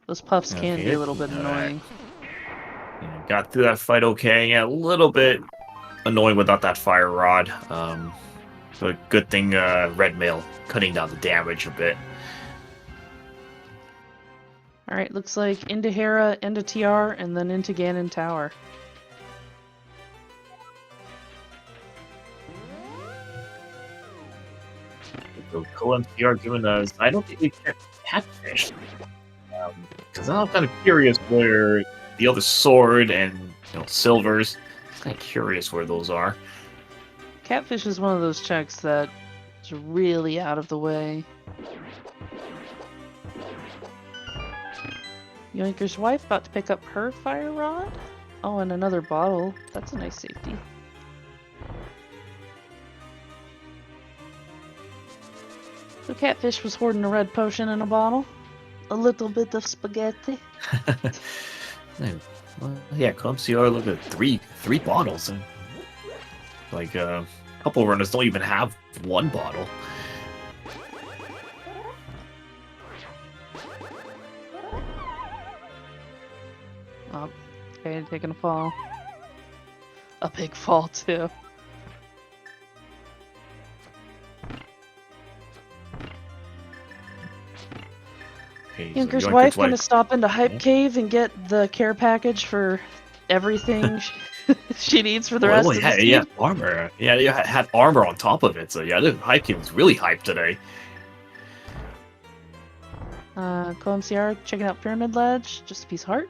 Those puffs can be a little bit annoying. Yeah, got through that fight okay. Yeah, a little bit annoying without that fire rod. But good thing Red Mail cutting down the damage a bit. Alright, looks like into Hera, into TR, and then into Ganon Tower. So co-MCR giving us... I don't think we kept Catfish. Because I'm kind of curious where the other sword and silvers. I'm kind of curious where those are. Catfish is one of those checks that is really out of the way. Yoinker's wife about to pick up her fire rod. Oh, and another bottle. That's a nice safety. So Catfish was hoarding a red potion in a bottle. A little bit of spaghetti. Well, yeah, ComCR, look at three bottles. And like a couple runners don't even have one bottle. Oh, okay, taking a fall. A big fall, too. Okay, Yoinker's so wife gonna stop into Hype Cave and get the care package for everything she needs for the rest of the season. Yeah, armor. Yeah, you had armor on top of it, so yeah, the Hype Cave was really hyped today. CoMCR checking out Pyramid Ledge, just a piece of heart.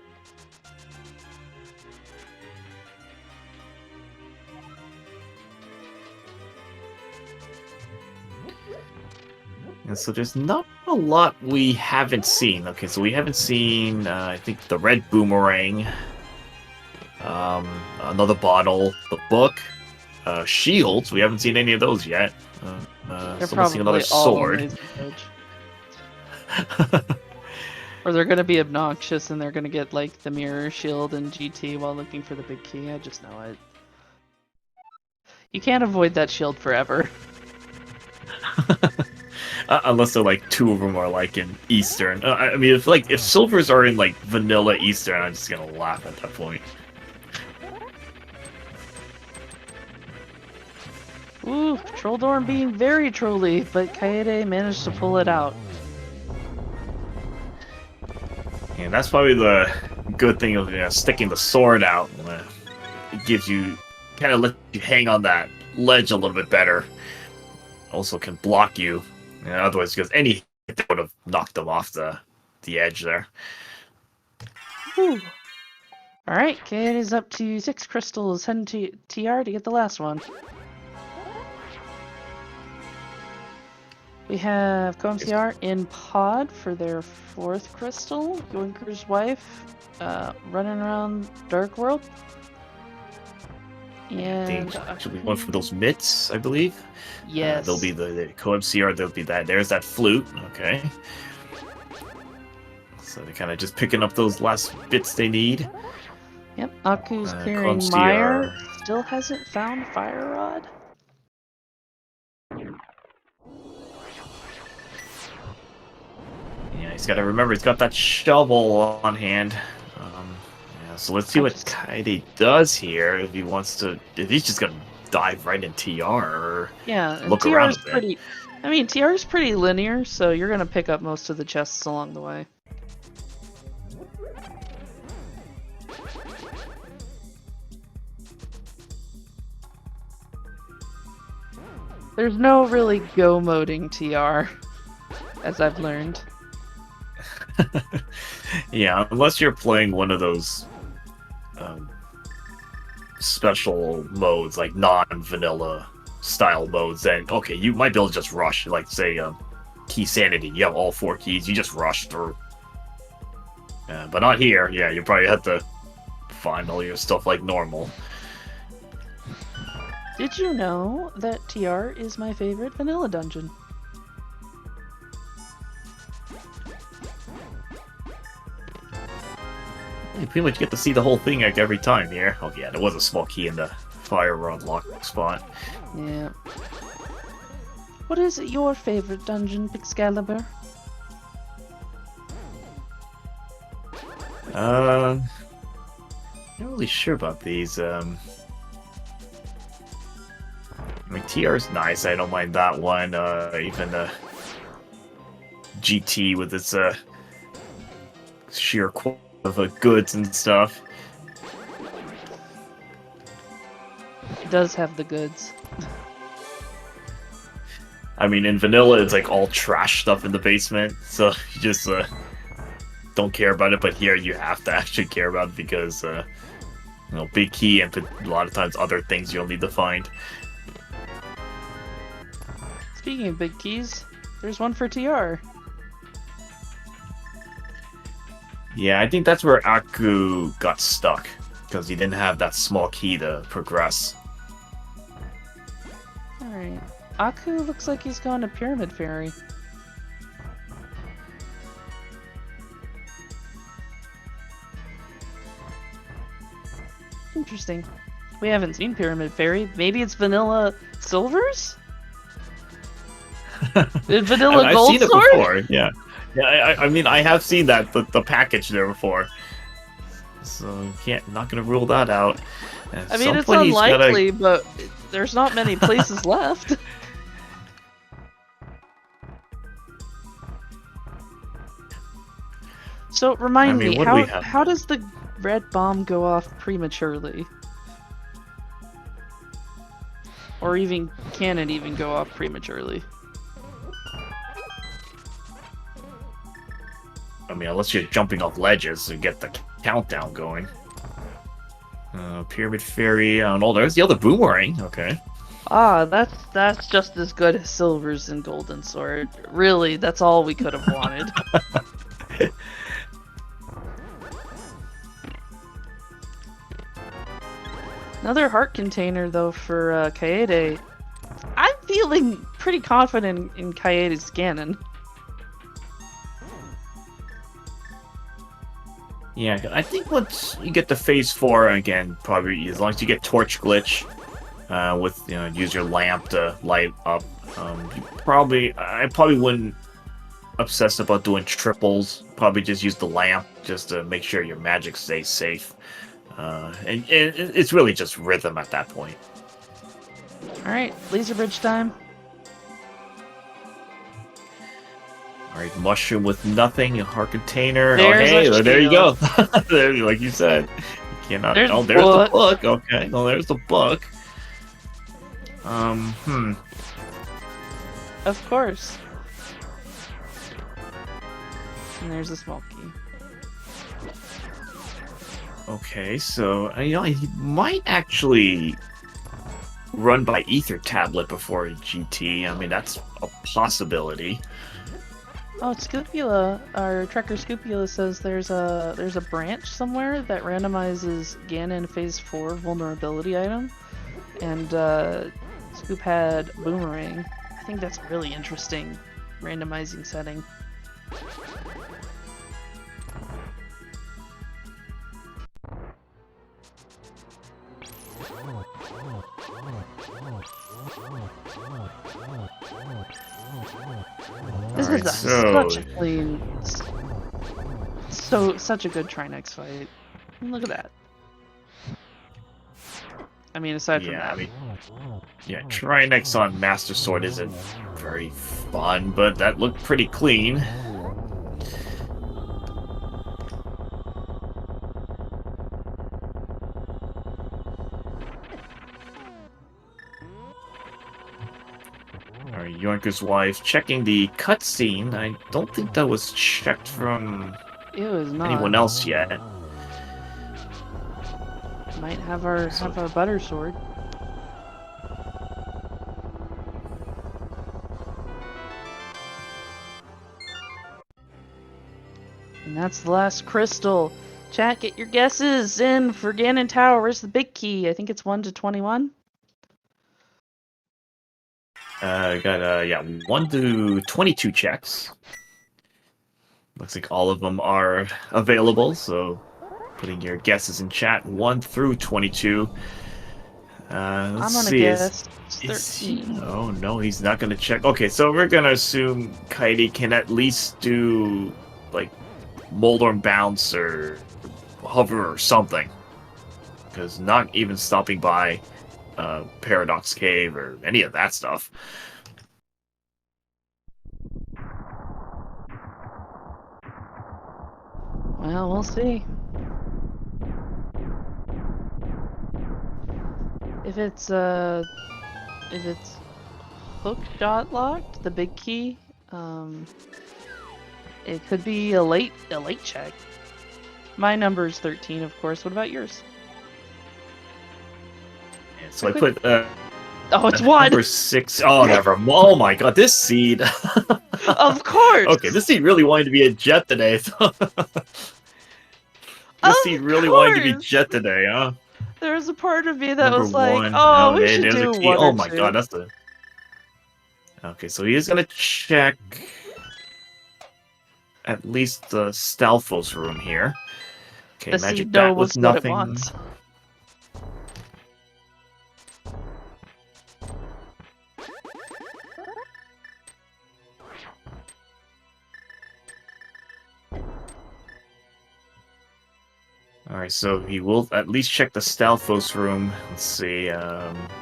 And so there's not a lot we haven't seen. Okay, so we haven't seen, I think, the red boomerang. another bottle, the book, shields. We haven't seen any of those yet. They're Still missing another probably all sword. Amazing Edge. Or they're gonna be obnoxious and they're gonna get like the mirror shield and GT while looking for the big key. I just know it. You can't avoid that shield forever. Unless they're like two of them are like in Eastern. I mean, if silvers are in like vanilla Eastern, I'm just gonna laugh at that point. Ooh, Trolldorn being very trolly, but Kaede managed to pull it out. And that's probably the good thing of sticking the sword out. It gives you, kind of lets you hang on that ledge a little bit better. Also can block you. Otherwise, because any hit would have knocked them off the edge there. Whew. Alright, Kaede is up to 6 crystals, heading to TR to get the last one. We have Koem TR in pod for their 4th crystal. Yoinker's wife running around Dark World. And should be one for those mitts, I believe. Yes. There'll be the Koem CR, there'll be that. There's that flute, okay. So they're kind of just picking up those last bits they need. Yep, Aku's clearing Koem Mire. CR. Still hasn't found Fire Rod. Yeah, he's got to remember he's got that shovel on hand. Yeah, so let's see what Kaede does here. If he wants to, if he's just gonna dive right in TR, or yeah, and look TR around is a bit. pretty. I mean, TR is pretty linear, so you're gonna pick up most of the chests along the way. There's no really go moding TR, as I've learned. Yeah, unless you're playing one of those special modes, like non-vanilla style modes, then okay, you might be able to just rush. Like say, key sanity. You have all 4 keys. You just rush through. But not here. Yeah, you probably have to find all your stuff like normal. Did you know that TR is my favorite vanilla dungeon? You pretty much get to see the whole thing like every time here. Oh yeah, there was a small key in the fire rod lock spot. Yeah. What is your favorite dungeon, Excalibur? Not really sure about these. I mean, TR is nice. I don't mind that one. Even GT with its sheer quality of goods and stuff. It does have the goods. I mean, in vanilla, it's like all trash stuff in the basement, so you just don't care about it. But here, you have to actually care about it because, you know, big key and a lot of times other things you'll need to find. Speaking of big keys, there's one for TR. Yeah, I think that's where Aku got stuck because he didn't have that small key to progress. Alright. Aku looks like he's gone to Pyramid Fairy. Interesting. We haven't seen Pyramid Fairy. Maybe it's Vanilla Silvers? Vanilla Gold I've seen Sword? it before, yeah. Yeah, I mean, I have seen that, the package there before. So, not gonna rule that out. At I mean, some it's point, he's unlikely, but there's not many places left. So, remind me, how does the red bomb go off prematurely? Or even, can it even go off prematurely? I mean, unless you're jumping off ledges to get the countdown going. Pyramid Fairy, I don't know. There's the other boomerang. Okay. Ah, that's just as good as Silver's and Golden Sword. Really, that's all we could have wanted. Another heart container, though, for Kaede. I'm feeling pretty confident in Kaede's Ganon. Yeah, I think once you get to phase 4 again, probably as long as you get Torch Glitch, with use your lamp to light up. I probably wouldn't obsess about doing triples. Probably just use the lamp just to make sure your magic stays safe. And it's really just rhythm at that point. All right, laser bridge time. All right, mushroom with nothing, a heart container. There's a there you go. shield. There, like you said, you cannot. There's there's the book. Okay, well, there's the book. Of course. And there's a small key. Okay, so he might actually run by Ether Tablet before GT. I mean, that's a possibility. Oh, Scoopula, our Trekker Scoopula says there's a branch somewhere that randomizes Ganon Phase 4 vulnerability item, and Scoop had Boomerang. I think that's a really interesting randomizing setting. This is such a clean, such a good Trinex fight. Look at that. I mean, aside from that. Trinex on Master Sword isn't very fun, but that looked pretty clean. Alright, Yoinker's wife checking the cutscene. I don't think that was checked from anyone else yet. Might have our butter sword. And that's the last crystal. Chat, get your guesses in for Ganon Tower. Where's the big key? I think it's 1 to 21. Got 1 to 22 checks. Looks like all of them are available, so putting your guesses in chat, 1 through 22. I'm gonna guess 13. Oh no, he's not gonna check. Okay, so we're gonna assume Kaede can at least do like Moldorm Bounce or Hover or something, because not even stopping by Paradox Cave or any of that stuff. Well, we'll see. If it's hook shot locked, the big key, it could be a late check. My number is 13, of course. What about yours? Yeah, so I put oh, it's 1. Number 6. Oh, never. Oh my god, this seed. Of course. Okay, this seed really wanted to be a jet today. This seed really wanted to be jet today, huh? There was a part of me that was Number like, 1. oh, we should do 1 Oh or my 2. god, that's the... Okay, so he is gonna check at least the Stalfos room here. Okay, the magic seed bat knows with what it nothing. wants. Alright, so he will at least check the Stalfos room. Let's see,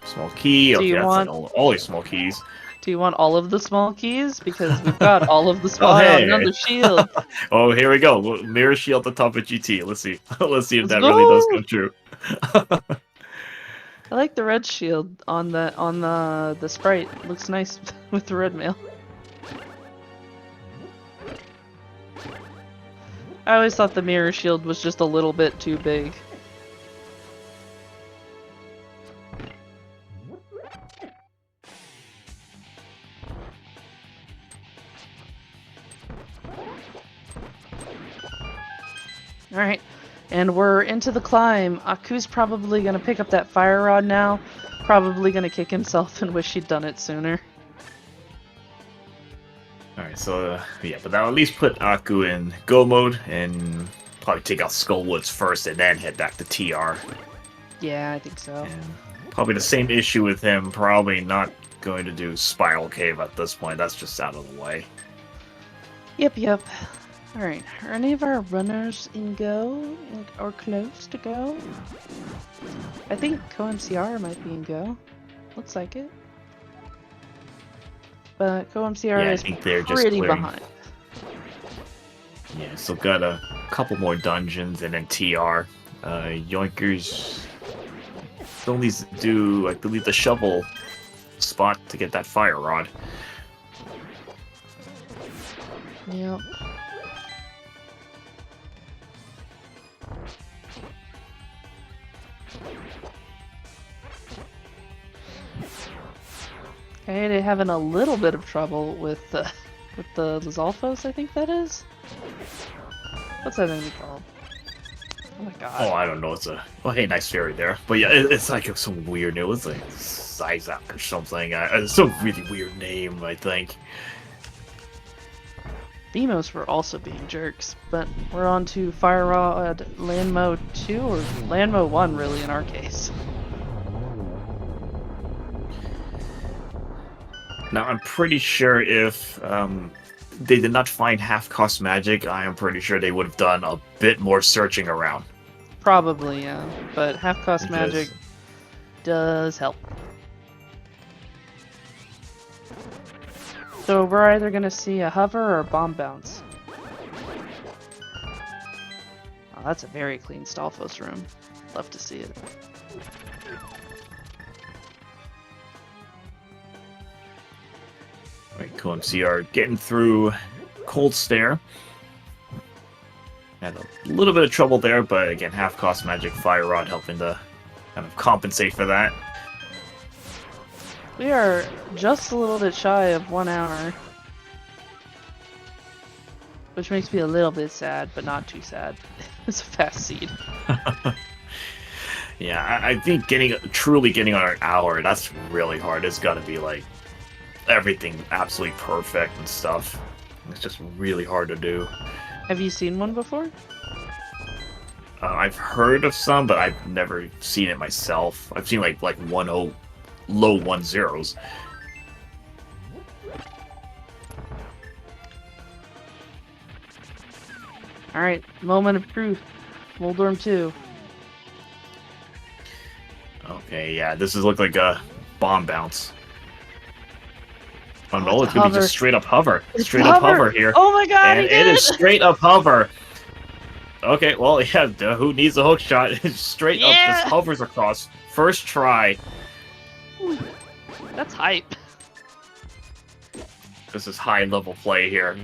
small key. Okay, that's like all your small keys. Do you want all of the small keys? Because we've got all of the small hey. on the shield. Oh, here we go. Mirror shield at the top of GT. Let's see. Let's see if that go. really does come true. I like the red shield on the sprite. It looks nice with the red mail. I always thought the mirror shield was just a little bit too big. Alright, And we're into the climb. Aku's probably going to pick up that fire rod now. Probably going to kick himself and wish he'd done it sooner. Alright, so, yeah, but that'll at least put Aku in go mode, and probably take out Skullwoods first, and then head back to TR. Yeah, I think so. And probably the same issue with him, probably not going to do Spiral Cave at this point. That's just out of the way. Yep. Alright, are any of our runners in go? Or close to go? I think Co-MCR might be in go. Looks like it. But Co-MCR is pretty behind. Yeah, still got a couple more dungeons and then TR. Yoinkers still needs to do, I believe, the shovel spot to get that fire rod. Yep. Okay, they're having a little bit of trouble with the Lizalfos, I think that is. What's that enemy called? Oh my god. Oh, I don't know. It's a hey, nice fairy there. But yeah, it's like some weird name. It was like Zizak or something. It's a really weird name, I think. Demos were also being jerks, but we're on to Fire Rod Land Mode 2 or Land Mode 1, really, in our case. Now, I'm pretty sure if they did not find half-cost magic, I am pretty sure they would have done a bit more searching around. Probably, yeah. But half-cost magic does help. So we're either going to see a hover or a bomb bounce. Oh, that's a very clean Stalfos room. Love to see it. Right, Co-MCR getting through Cold Stare. Had a little bit of trouble there, but again, half-cost magic Fire Rod helping to kind of compensate for that. We are just a little bit shy of 1 hour. Which makes me a little bit sad, but not too sad. It's a fast seed. Yeah, I think truly getting on an hour, that's really hard. It's got to be like everything absolutely perfect and stuff. It's just really hard to do. Have you seen one before? I've heard of some, but I've never seen it myself. I've seen like low 1-0s. Alright, moment of truth. Moldorm 2. Okay, yeah, this is look like a bomb bounce. Oh no, it's it's gonna be just straight up hover. Straight up hover here. Oh my god, and it is straight up hover. Okay, well, yeah, who needs a hook shot? Straight up just hovers across. First try. That's hype. This is high level play here.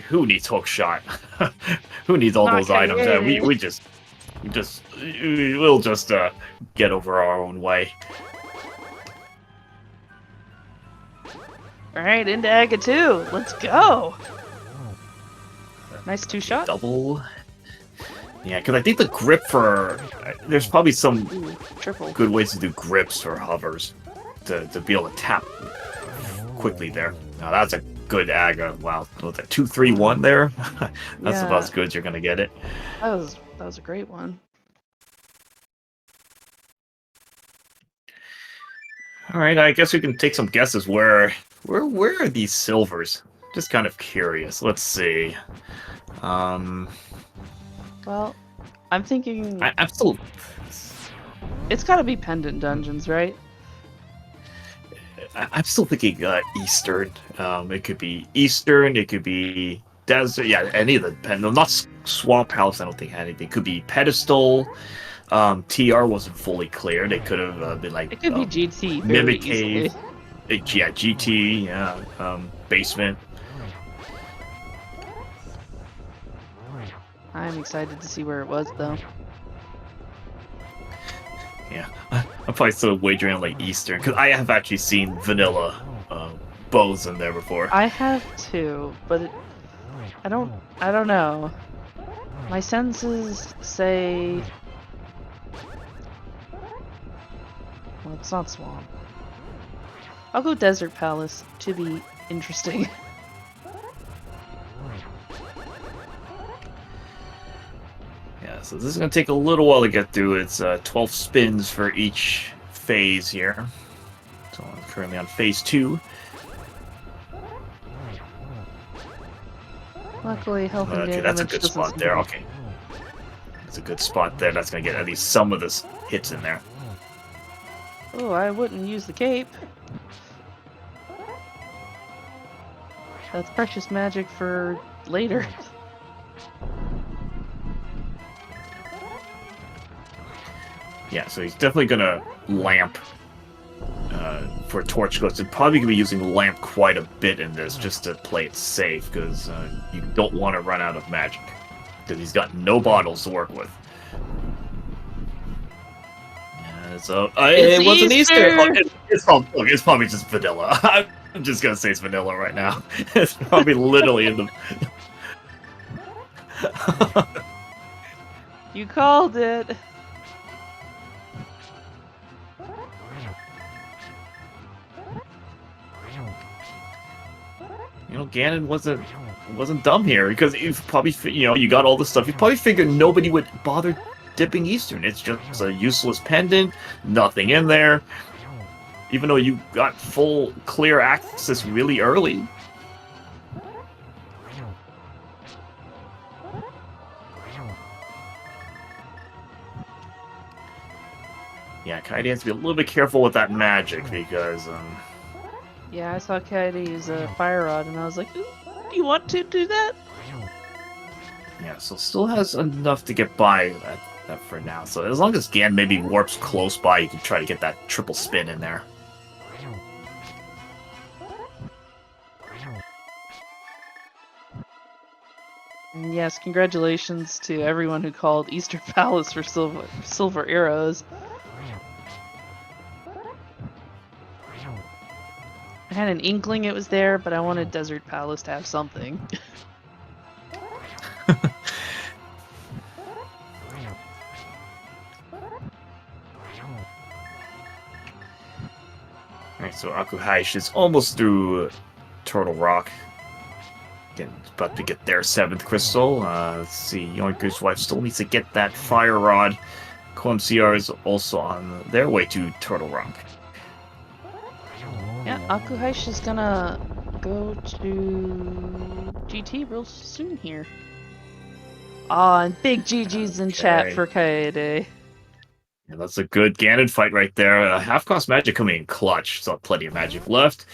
Who needs hook shot? Who needs all those items? We'll just get over our own way. Alright, into Aga 2. Let's go. Nice 2-shot. Double. Yeah, because I think the grip for... There's probably some good ways to do grips for hovers to be able to tap quickly there. Now that's a good Aga. Wow, what's that, 2-3-1 there? That's about as good as you're going to get it. That was a great one. Alright, I guess we can take some guesses. Where are these silvers? Just kind of curious. Let's see. Well, I'm thinking... Absolutely. It's gotta be pendant dungeons, right? I'm still thinking Eastern. It could be Eastern, it could be Desert, yeah, any of the pendant. Not Swamp House, I don't think had anything. It could be Pedestal. TR wasn't fully clear. They could have been like... It could be GT. Mimic Cave. Yeah, GT, yeah. Basement. I'm excited to see where it was, though. Yeah, I'm probably still wagering on like Eastern, because I have actually seen vanilla bows in there before. I have too, but I don't know. My senses say... Well, it's not swamp. I'll go Desert Palace to be interesting. Yeah, so this is going to take a little while to get through. It's 12 spins for each phase here. So I'm currently on phase 2. Luckily, health and Okay, damage that's a good doesn't spot seem there. to be- Okay. That's a good spot there. That's going to get at least some of this hits in there. Oh, I wouldn't use the cape. That's precious magic for later. Yeah, so he's definitely going to lamp for Torch Ghost. He's probably going to be using lamp quite a bit in this just to play it safe, because you don't want to run out of magic. Because he's got no bottles to work with. Yeah, so it wasn't Easter. It's probably just vanilla. I'm just gonna say it's vanilla right now. It's probably literally in the. You called it. You know, Ganon wasn't dumb here, because he probably, you got all this stuff. He probably figured nobody would bother dipping Eastern. It's just a useless pendant, nothing in there. Even though you got full clear access really early. Yeah, Kaede has to be a little bit careful with that magic, because Yeah, I saw Kaede use a fire rod, and I was like, "Ooh, do you want to do that?" yeah, so still has enough to get by that for now. So as long as Gan maybe warps close by, you can try to get that triple spin in there. And yes, congratulations to everyone who called Easter Palace for silver arrows. I had an inkling it was there, but I wanted Desert Palace to have something. Alright, so Akuhaish is almost through Turtle Rock. Again, about to get their 7th crystal. Let's see, Yoinker's wife still needs to get that fire rod. CoMCR is also on their way to Turtle Rock. Yeah, Akuhaish is gonna go to GT real soon here. Aw, and big GG's in chat for Kaede. Yeah, that's a good Ganon fight right there. Half-cost magic coming in clutch. Still have plenty of magic left.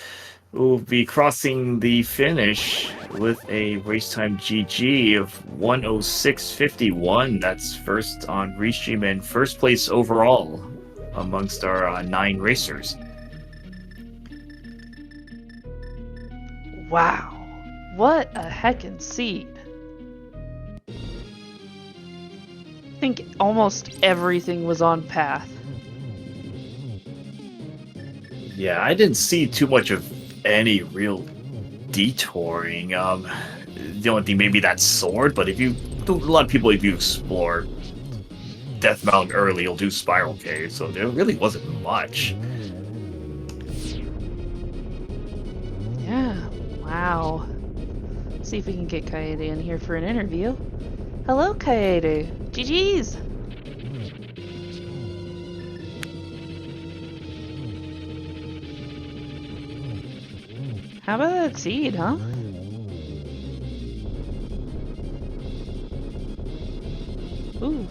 We'll be crossing the finish with a race time GG of 106.51. That's first on Restream and first place overall amongst our 9 racers. Wow, what a heckin' seed. I think almost everything was on path. Yeah, I didn't see too much of any real detouring. The only thing maybe that sword, but a lot of people, if you explore Death Mountain early, you'll do Spiral Cave, so there really wasn't much. Yeah, wow. See if we can get Kaede in here for an interview. Hello, Kaede. GG's! How about that seed, huh? Ooh,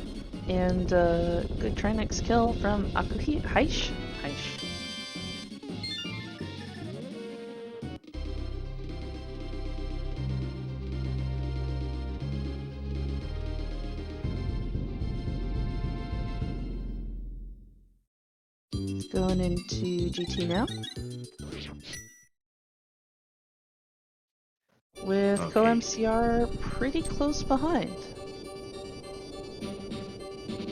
and good Trinex kill from Akuhaish. Going into GT now. With Okay. CoMCR pretty close behind.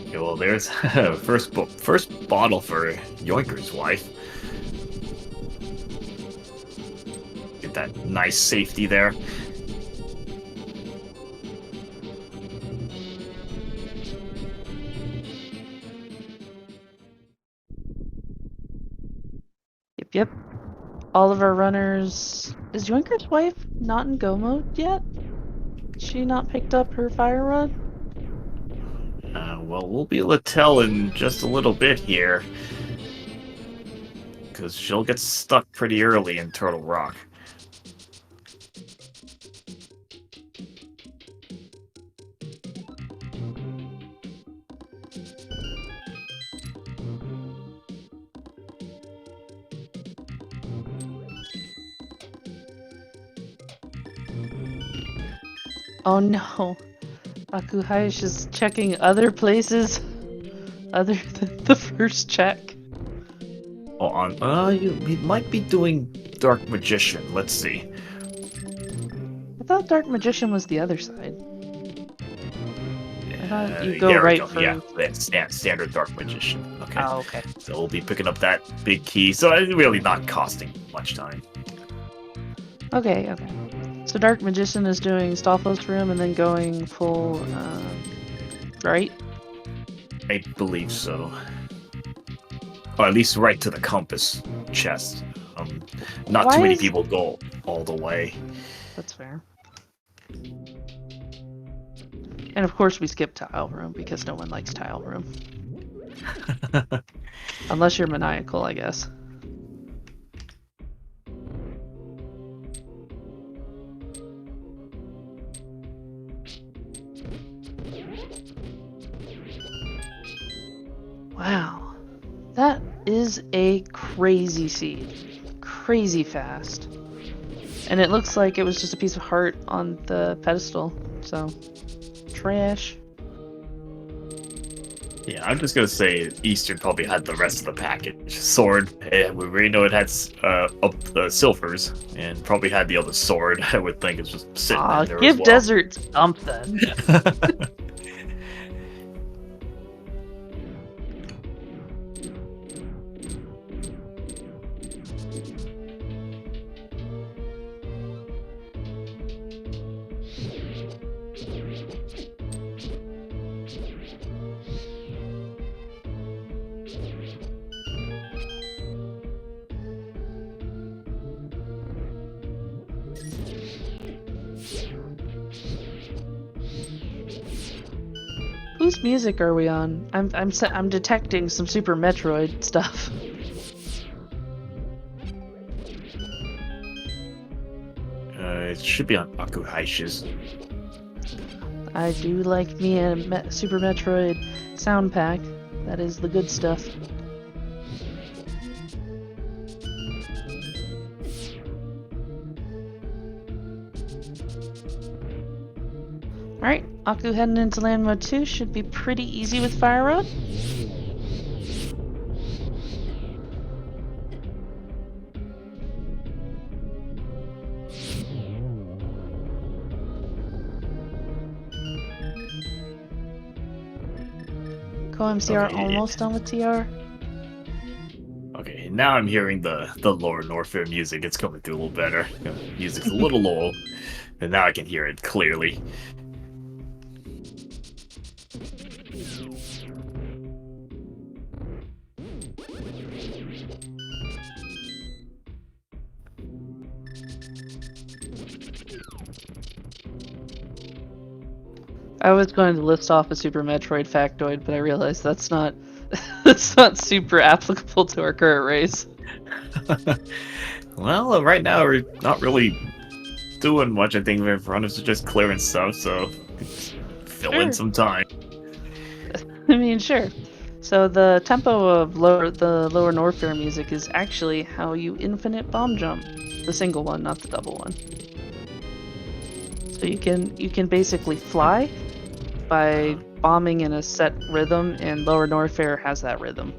Okay, well, there's first bottle for Yoinker's wife. Get that nice safety there. Yep. All of our runners. Is Yoinker's wife not in go mode yet? She not picked up her fire rod? Well, we'll be able to tell in just a little bit here. Because she'll get stuck pretty early in Turtle Rock. Oh no. Akuhaish is checking other places other than the first check. Oh, you might be doing Dark Magician. Let's see. I thought Dark Magician was the other side. I thought you go Yeah, right for... Yeah, that's standard Dark Magician. Okay. Oh, okay. So we'll be picking up that big key. So it's really not costing much time. Okay. So Dark Magician is doing Stalfos room and then going full, right? I believe so. Or at least right to the compass chest. Not Why too many is- people go all the way. That's fair. And of course we skip tile room because no one likes tile room. Unless you're maniacal, I guess. Wow. That is a crazy seed. Crazy fast. And it looks like it was just a piece of heart on the pedestal, so trash. Yeah, I'm just gonna say Eastern probably had the rest of the package. Sword, and we already know it had silvers, and probably had the other sword. I would think it's just sitting in there Give as well. Desert something. Whose music are we on? I'm detecting some Super Metroid stuff. It should be on Akuhaish's. I do like me a Super Metroid sound pack. That is the good stuff. Alright, Aku heading into land mode 2 should be pretty easy with Fire Road. Co-MCR Okay. almost done with TR. Okay, now I'm hearing the Lower Norfair music. It's coming through a little better. Music's a little low, and now I can hear it clearly. I was going to list off a Super Metroid factoid, but I realized that's not that's not super applicable to our current race. Well, right now we're not really doing much. I think runners are just clearing stuff, so fill in Sure. some time. I mean, sure. So the tempo of the lower Norfair music is actually how you infinite bomb jump, the single one, not the double one. So you can basically fly by bombing in a set rhythm, and lower Norfair has that rhythm.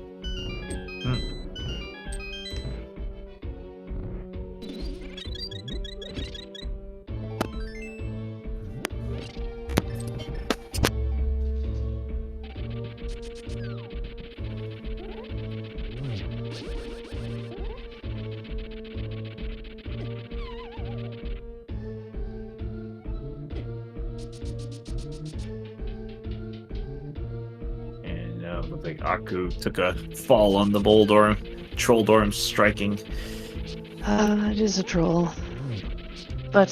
Looks like Aku took a fall on the boulder, troll dorm striking. It is a troll. But,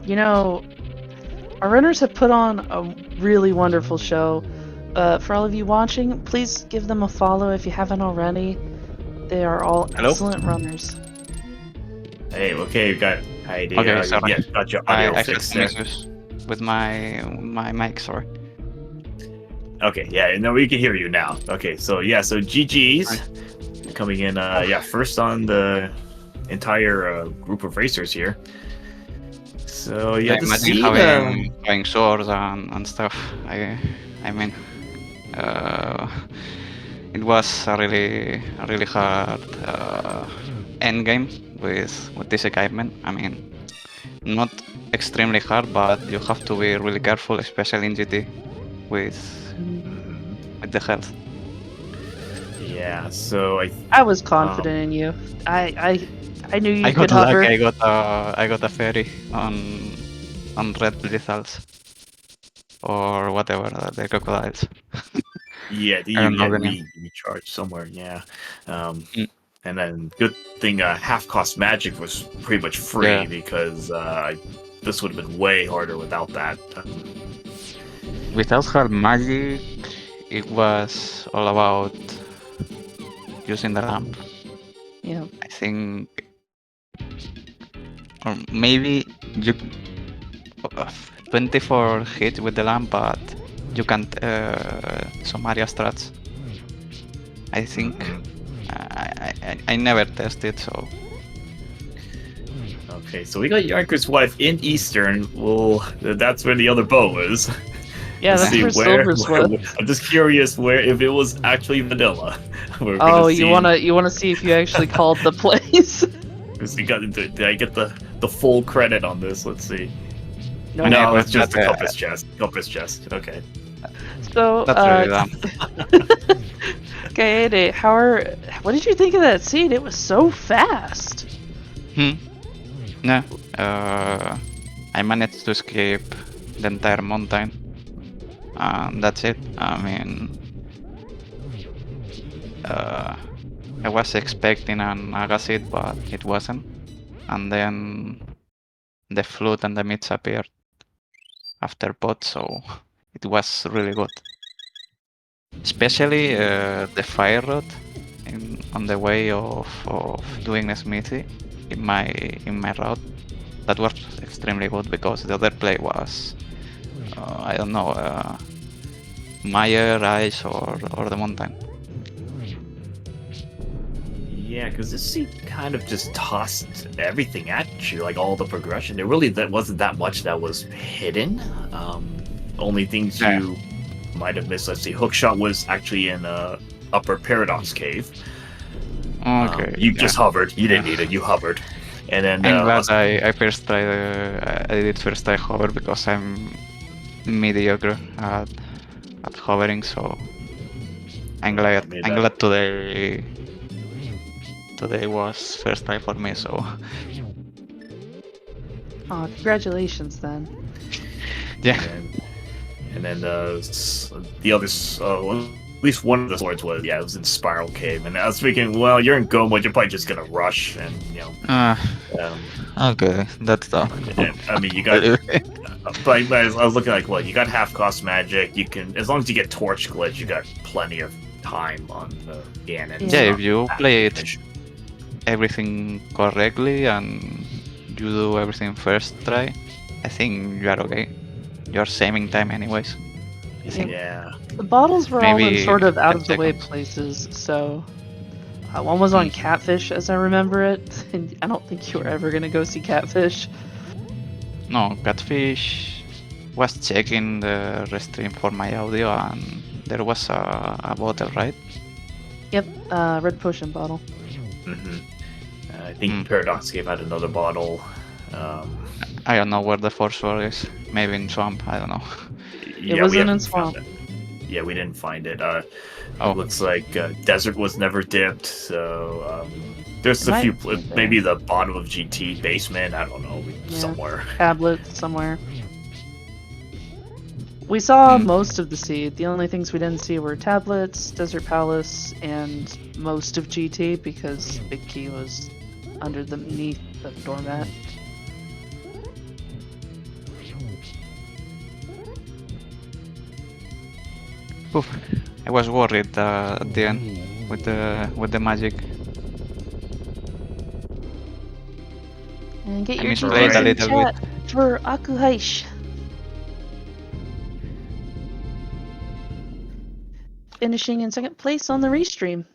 you know, our runners have put on a really wonderful show. For all of you watching, please give them a follow if you haven't already. They are all excellent runners. Hey, okay, got idea. Okay, sorry. Yeah, got your I audio had fixed some there. issues with my mic, sorry. Okay, yeah, no, we can hear you now. Okay, so yeah, so GG's coming in. First on the entire group of racers here. So yeah, the imagine seed, having swords and stuff. I mean, it was a really hard end game with this equipment. I mean, not extremely hard, but you have to be really careful, especially in GT, with the health. yeah. So I was confident in you. I knew you I could got hover. lucky. I got a fairy on red lethals or whatever the crocodiles. yeah, I don't know the name. we charged somewhere. Yeah, Mm. and then good thing half cost magic was pretty much free Yeah. because this would have been way harder without that. Without her magic, it was all about using the lamp. Yeah. I think, or maybe you 24 hits with the lamp, but you can't some area strats. I think I never tested, so Okay, so we got Yanker's wife in Eastern. Well, that's where the other bow is. Yeah, Let's that's see where Silver's with. I'm just curious where if it was actually vanilla. We're Oh, gonna you wanna see if you actually called the place? Did I get the full credit on this? Let's see. No, No, but it's just a that, compass chest. Compass chest. Okay. So, that's really dumb. okay, Ade, what did you think of that scene? It was so fast. No, I managed to escape the entire mountain. That's it. I mean, I was expecting an Agassiz, but it wasn't. And then the flute and the mids appeared after pot, so it was really good. Especially the fire rod on the way of doing a smithy in my route. That was extremely good because the other play was I don't know, Meyer, Ice, or the mountain. Yeah, because this seat kind of just tossed everything at you, like all the progression. There really wasn't that much that was hidden. Only things you might have missed. Let's see, Hookshot was actually in Upper Paradox Cave. Okay. You just hovered. You didn't need it. You hovered. And then I'm glad I first tried. I did first try hover because I'm mediocre at hovering. So I'm glad. I'm glad today was first try for me. So. Oh, congratulations then. Yeah. And then the others, well, at least one of the swords was, it was in Spiral Cave. And I was thinking, well, you're in Goma, you're probably just gonna rush, and Okay, that's tough. I mean, you got. But I was looking like, well, you got half cost magic. You can, as long as you get torch glitch, you got plenty of time on the Ganon. Yeah, if you play it everything correctly and you do everything first try, I think you are okay. You're saving time anyways. Yeah. The bottles were all in Maybe sort of out of the 10 way seconds. places, so one was on Catfish, as I remember it, and I don't think you were ever gonna go see Catfish. No, Catfish was checking the restream for my audio and there was a bottle, right? Yep, red potion bottle. I think Paradox gave out another bottle. I don't know where the first one is. Maybe in Swamp, I don't know. It we wasn't in haven't found Swamp. it. Yeah, we didn't find it. Oh. It looks like Desert was never dipped, so there's It a few, might be there. maybe the bottom of GT basement, I don't know, Yeah. somewhere. Tablet somewhere. We saw most of the seed. The only things we didn't see were tablets, Desert Palace, and most of GT because Big Key was underneath the doormat. Oof. I was worried at the end with the magic. And get I your misplayed GGs a in the little chat bit. for Akuhaish. Finishing in second place on the restream.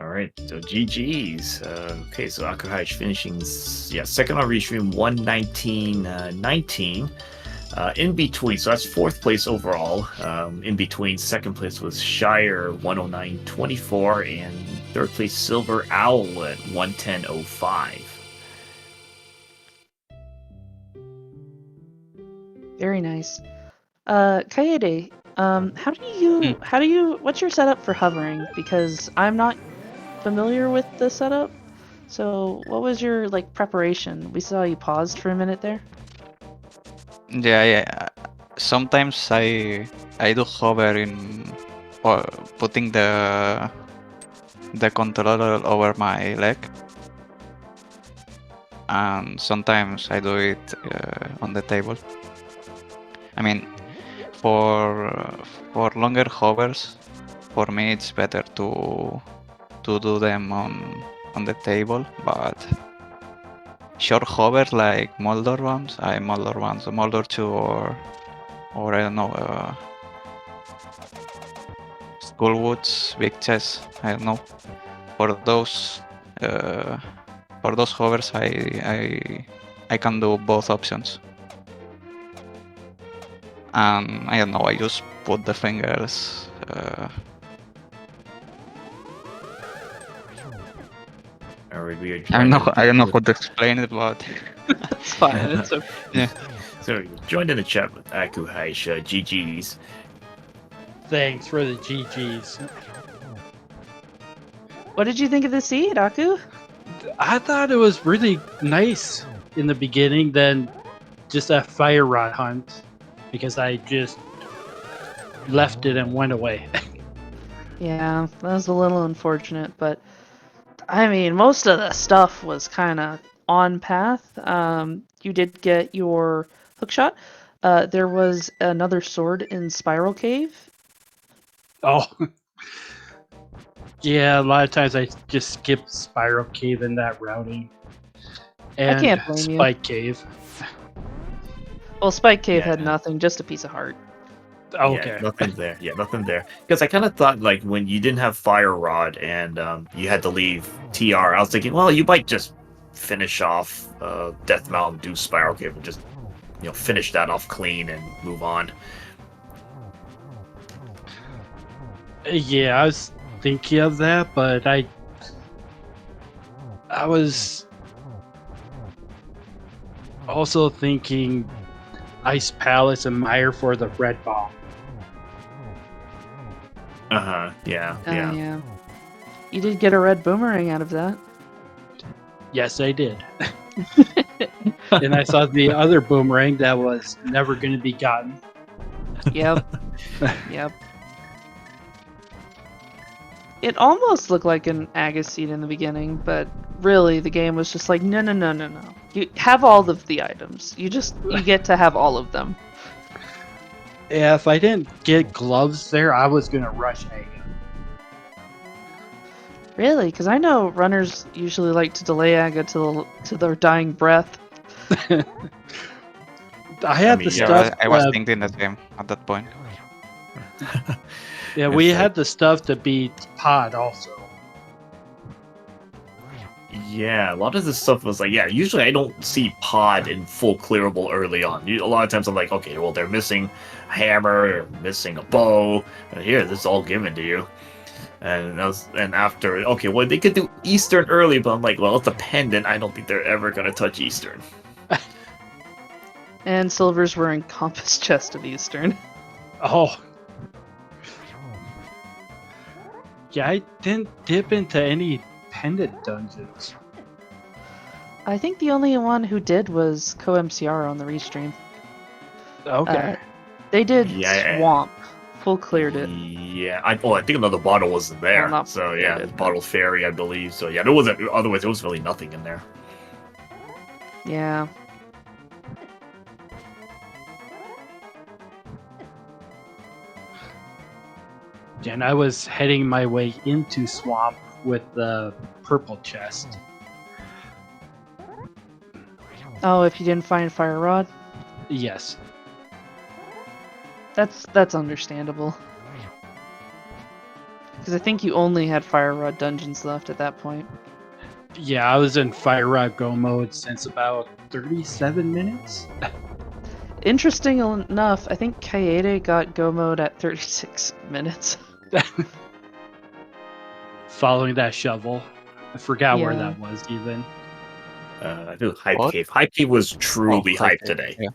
All right, so GG's. Okay, so Akuhaish finishing second on restream, 119.19. In between, so that's fourth place overall. In between, second place was Shire, 109.24, and third place Silver Owl at 110.05. Very nice. Kaede, what's your setup for hovering? Because I'm not familiar with the setup. So what was your preparation? We saw you paused for a minute there. Yeah. Sometimes I do hover in or putting the controller over my leg, and sometimes I do it on the table. I mean, for longer hovers, for me it's better to do them on the table, but short hovers like Moldor ones, Moldor 2 or I don't know, Skullwoods, Big Chess, I don't know. For those hovers, I can do both options. And I don't know, I just put the fingers. All right, we are I don't know how to explain it, but It's fine. It's okay. yeah. So joined in the chat with Akuhaish, GG's. Thanks for the GGs. What did you think of the seed, Aku? I thought it was really nice in the beginning, then just a fire rod hunt because I just left it and went away. Yeah, that was a little unfortunate, but I mean, most of the stuff was kind of on path. You did get your hookshot. There was another sword in Spiral Cave. Oh. Yeah, a lot of times I just skip Spiral Cave in that routing. And I can't blame you. Spike Cave. Well, Spike Cave Yeah. had nothing, just a piece of heart. Okay. Yeah, nothing there. Yeah, nothing there. Because I kind of thought, like, when you didn't have Fire Rod and you had to leave TR, I was thinking, well, you might just finish off Death Mountain, do Spiral Cave, and just, finish that off clean and move on. Yeah, I was thinking of that, but I was also thinking Ice Palace and Mire for the red bomb. Yeah. Yeah. You did get a red boomerang out of that. Yes, I did. And I saw the other boomerang that was never going to be gotten. Yep. Yep. It almost looked like an Agus seed in the beginning, but really the game was just like, no. You have all of the items. You get to have all of them. Yeah, if I didn't get gloves there, I was going to rush Aga. Really? Because I know runners usually like to delay Aga to their dying breath. I had the stuff. I was thinking the same at that point. Yeah, we had the stuff to beat Pod also. Yeah, a lot of this stuff was like, usually I don't see Pod in full clearable early on. A lot of times I'm like, okay, well, they're missing a hammer, they're missing a bow, and here, this is all given to you. And after, okay, well, they could do Eastern early, but I'm like, well, it's a pendant. I don't think they're ever going to touch Eastern. And Silver's wearing Compass Chest of Eastern. Oh. Yeah, I didn't dip into any pendant dungeons. I think the only one who did was Co-MCR on the restream. Okay. They did Yeah. swamp. Full cleared it. Yeah, I think another bottle wasn't there. Well, not so cleared yeah, it, but- bottle fairy, I believe. So yeah, there wasn't. Otherwise, there was really nothing in there. Yeah. And I was heading my way into swamp with the purple chest. Oh, if you didn't find fire rod, Yes. that's understandable. Because I think you only had fire rod dungeons left at that point. Yeah, I was in Fire Rod Go mode since about 37 minutes. Interesting enough, I think Kaede got go mode at 36 minutes. Following that shovel. I forgot where Yeah. that was even. I do Hype What? Cave. Hype Cave was truly Oh, hype okay, today. yeah.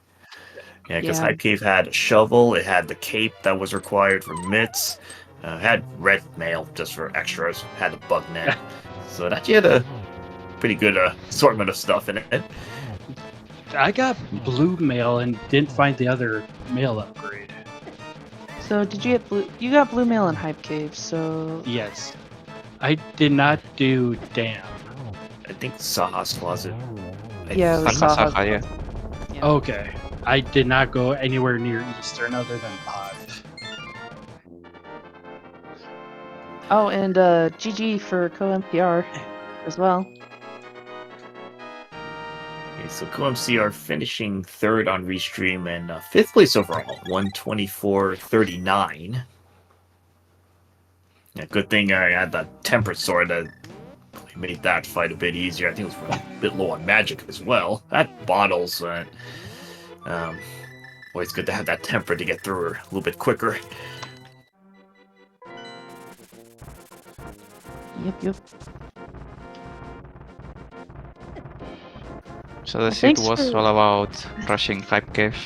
Yeah, because Yeah. Hype Cave had a shovel, it had the cape that was required for mitts, had red mail just for extras, had a bug net. So that you had a pretty good assortment of stuff in it. I got blue mail and didn't find the other mail upgrade. So did you get blue? You got blue mail in Hype Cave, so Yes. I did not do damn. I think Saha's closet. Yeah, it was think- Saha. Saha, yeah. Yeah. Okay. I did not go anywhere near Eastern other than Pod. Oh, and GG for co-MPR as well. Okay, so CoMCR finishing third on Restream and fifth place overall, 124.39. Yeah, good thing I had that tempered sword that made that fight a bit easier. I think it was a bit low on magic as well. That bottles, always good to have that temper to get through her a little bit quicker. Yep. So the seed Thanks was for- all about rushing Hype Cave,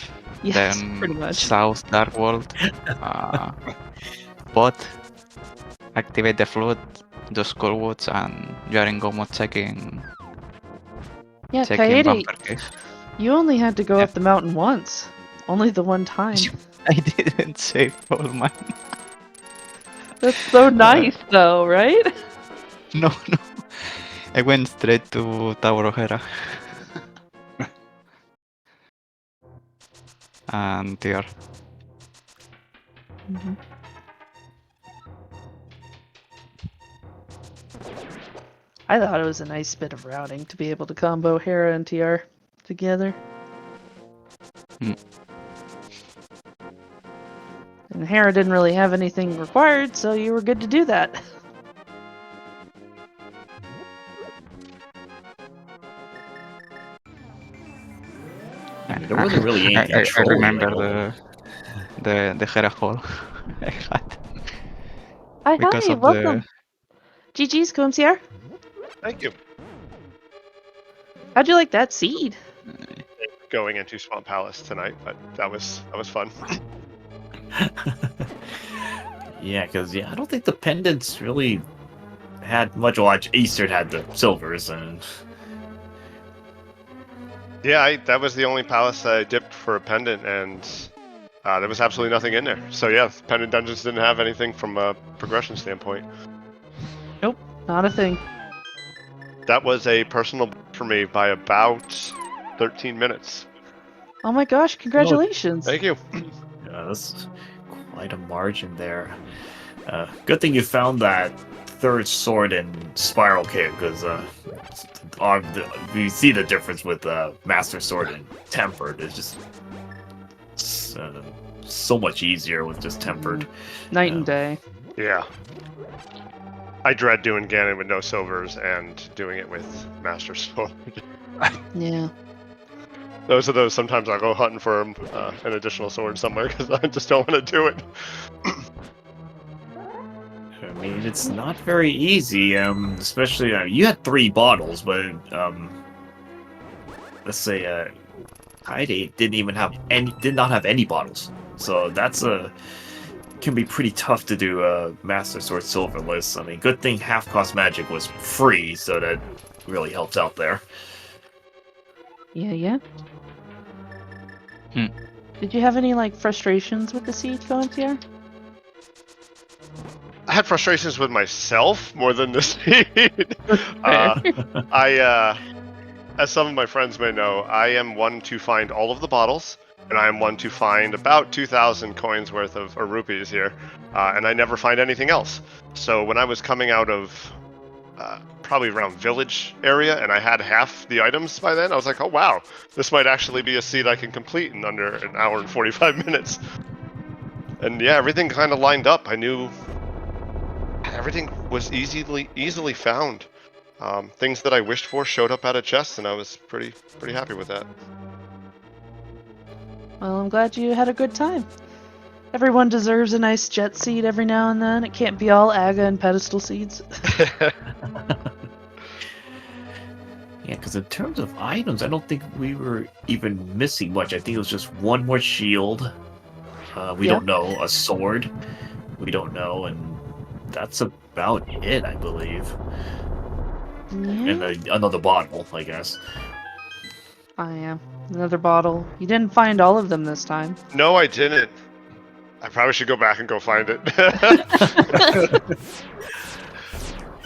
Yes, then pretty much. South Dark World, bot, activate the flood, do Skull Woods, and you are in Go mode checking Yeah, Checking Kaede, Bumper Cave. you only had to go Yeah. up the mountain once. Only the one time. I didn't save all mine. That's so nice, though, right? No. I went straight to Tower of Hera. And here. Mhm. I thought it was a nice bit of routing to be able to combo Hera and TR together. Hmm. And Hera didn't really have anything required, so you were good to do that. There wasn't really anything I trolling remember like the Hera hole I had. Hi, Because hi, of welcome. GG's, CoMCR. Thank you. How'd you like that seed? Going into Swamp Palace tonight, but that was fun. Yeah, because I don't think the pendants really had much. Well, Eastern had the silvers, and Yeah, that was the only palace I dipped for a pendant, and there was absolutely nothing in there. So yeah, pendant dungeons didn't have anything from a progression standpoint. Nope, not a thing. That was a personal for me by about 13 minutes. Oh my gosh, congratulations. Thank you. that's quite a margin there. Good thing you found that third sword in Spiral Cave, because we see the difference with Master Sword and Tempered. It's just so much easier with just Tempered. Night and day. Yeah. I dread doing Ganon with no silvers and doing it with Master Sword. Yeah. Those are those. Sometimes I'll go hunting for an additional sword somewhere because I just don't want to do it. I mean, it's not very easy, especially you had 3 bottles, but let's say Kaede did not have any bottles, so that's can be pretty tough to do Master Sword Silverless. I mean, good thing half cost magic was free, so that really helps out there. Yeah. Did you have any like frustrations with the siege going here? I had frustrations with myself more than the seed. As some of my friends may know, I am one to find all of the bottles, and I am one to find about 2,000 coins worth of, or rupees here, and I never find anything else. So when I was coming out of probably around village area, and I had half the items by then, I was like, oh wow, this might actually be a seed I can complete in under an hour and 45 minutes. And yeah, everything kind of lined up. I knew everything was easily found. Things that I wished for showed up out of chests, and I was pretty happy with that. Well, I'm glad you had a good time. Everyone deserves a nice jet seed every now and then. It can't be all aga and pedestal seeds. Yeah, because in terms of items, I don't think we were even missing much. I think it was just one more shield. We Yeah. don't know. A sword. We don't know, and that's about it, I believe. Yeah. And another bottle, I guess. Oh yeah, another bottle. You didn't find all of them this time. No, I didn't. I probably should go back and go find it.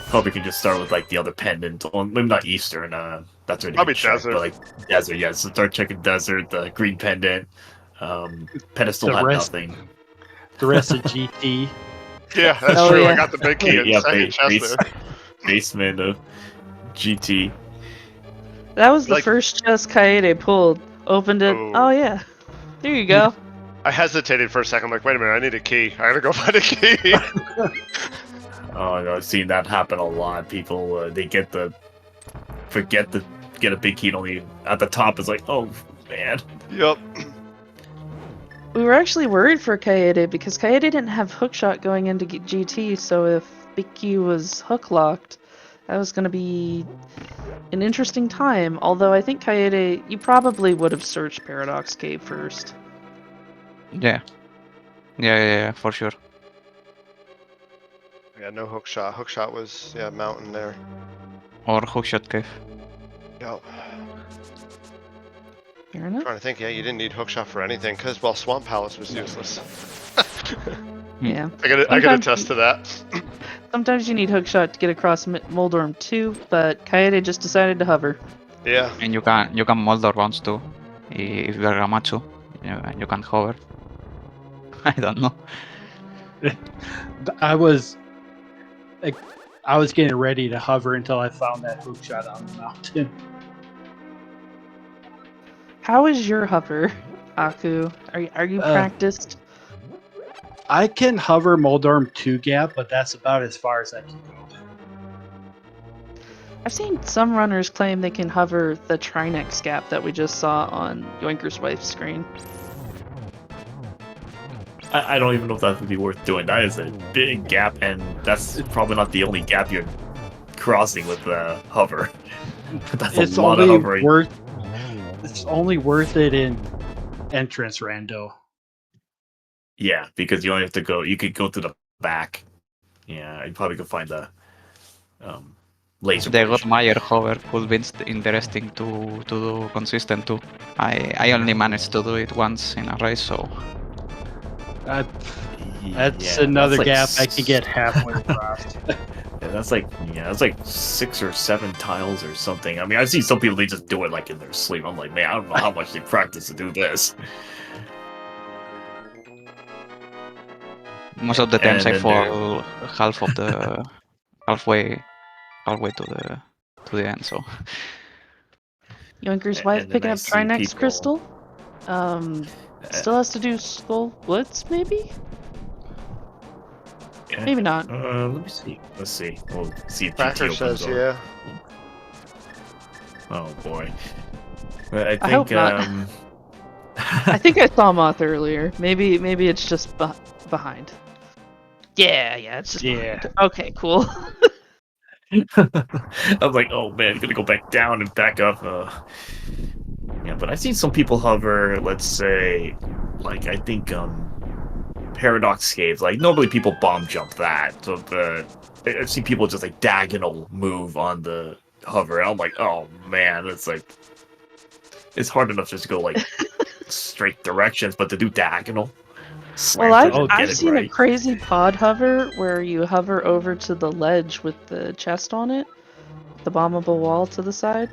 Probably can just start with like the other pendant. Well, maybe not Eastern. That's already Probably been checked, desert. but like desert. Yeah, so start checking desert. The green pendant. Pedestal The had rest- nothing. The rest of GT. Yeah, that's Oh, true. yeah. I got the big key in Yeah, second chest there. Basement of GT. That was the Like- first chest Kaede pulled. Opened it. Oh. Oh yeah. There you go. I hesitated for a second. I'm like, wait a minute, I need a key. I gotta go find a key. Oh, no, I've seen that happen a lot. People they forget to get a big key. And only at the top is like, oh man. Yep. We were actually worried for Kaede because Kaede didn't have hookshot going into GT, so if Big Q was hook locked, that was going to be an interesting time. Although I think Kaede, you probably would have searched Paradox Cave first. Yeah. Yeah, for sure. Yeah, no hook shot. Hook shot was mountain there. Or hookshot cave. Yep. Fair enough. Trying to think. Yeah, you didn't need hook shot for anything because Swamp Palace was useless. Yeah. I gotta Sometimes- attest to that. Sometimes you need hookshot to get across Moldorm too, but Kaede just decided to hover. Yeah. And you can Moldor bounce too. If you are Ramachu, you can hover. I don't know. I was getting ready to hover until I found that hook shot on the mountain. How is your hover, Aku? Are you practiced? I can hover Moldorm 2 gap, but that's about as far as I can go. I've seen some runners claim they can hover the Trinex gap that we just saw on Yoinker's wife's screen. I don't even know if that would be worth doing. That is a big gap, and that's probably not the only gap you're crossing with the hover. That's It's a lot of hovering. It's only worth it in entrance rando. Yeah, because you only have to go. You could go to the back. Yeah, you probably could find the laser. The bridge. Godmeyer hover could be interesting to do consistent too. I only managed to do it once in a race, so That's Yeah, another like gap I can get halfway across. Yeah, that's like 6 or 7 tiles or something. I mean, I've seen some people they just do it like in their sleep. I'm like, man, I don't know how much they practice to do this. most of the times I And then fall halfway to the end. So Yoinker's And wife then picking I up see Trinex people- crystal. Still has to do Skull Blitz, maybe? Yeah. Maybe not. Let me see. Let's see. We'll see if Cracker GT says, opens yeah. Oh boy. But I I hope think not. I think I saw Moth earlier. Maybe it's just behind. Yeah, it's just Yeah. behind. Okay, cool. I was like, oh man, gonna go back down and back up. Yeah, but I've seen some people hover, let's say, like I think Paradox Caves. Like normally people bomb jump that. So I've seen people just like diagonal move on the hover. And I'm like, oh man, it's hard enough just to go like straight directions, but to do diagonal. Well, slanted and get I've it seen a right. crazy pod hover where you hover over to the ledge with the chest on it, the bombable wall to the side.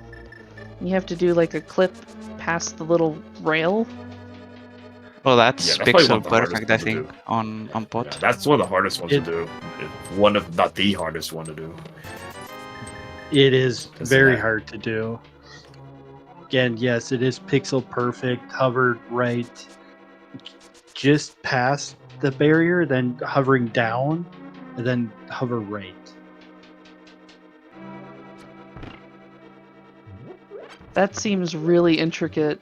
You have to do like a clip past the little rail. Oh, that's Yeah, that's probably one pixel of the hardest perfect, I ones to think, do. on pot. Yeah, that's one of the hardest ones It- to do. One of, not the hardest one to do. It is Just very that. hard to do. Again, yes, it is pixel perfect, hovered right, just past the barrier, then hovering down, and then hover right. That seems really intricate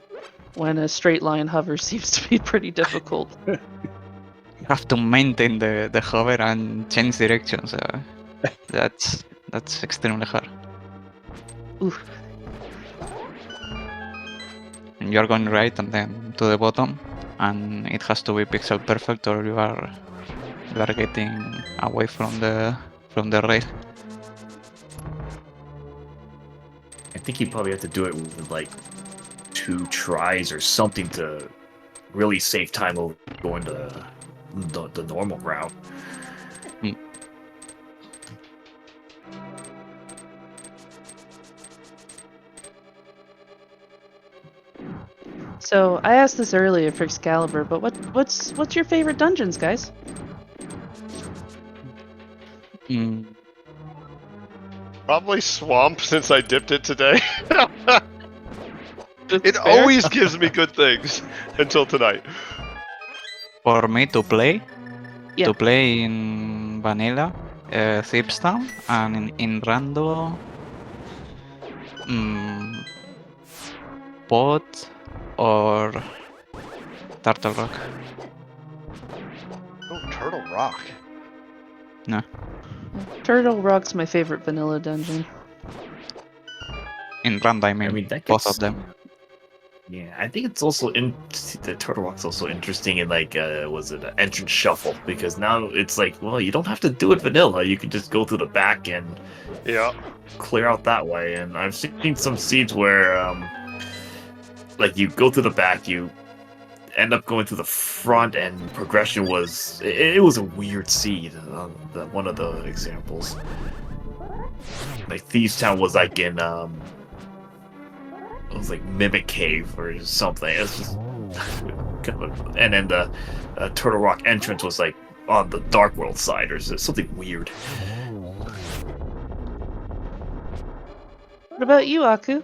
when a straight line hover seems to be pretty difficult. You have to maintain the hover and change directions. That's extremely hard. Oof. And you're going right and then to the bottom, and it has to be pixel perfect, or you are getting away from the rail. I think you probably have to do it with like 2 tries or something to really save time over going to the normal route. So I asked this earlier for Excalibur, but what's your favorite dungeons, guys? Mm, Probably swamp since I dipped it today. It Fair? always gives me good things until tonight. for me to play Yeah. in vanilla, Thieves Town, and in rando, pot or Turtle Rock. Oh, Turtle Rock. Turtle Rock's my favorite vanilla dungeon. In rando, I mean, that both gets- of them. Yeah, I think it's also the Turtle Rock's also interesting in like was it an entrance shuffle, because now it's like, well, you don't have to do it vanilla. You can just go through the back and Yeah. clear out that way. And I've seen some seeds where like you go through the back, you end up going to the front, and progression was it was a weird seed. One of the examples, like Thieves Town was like in it was like Mimic Cave or something. It's just kind of, and then the Turtle Rock entrance was like on the Dark World side or something weird. What about you, Aku?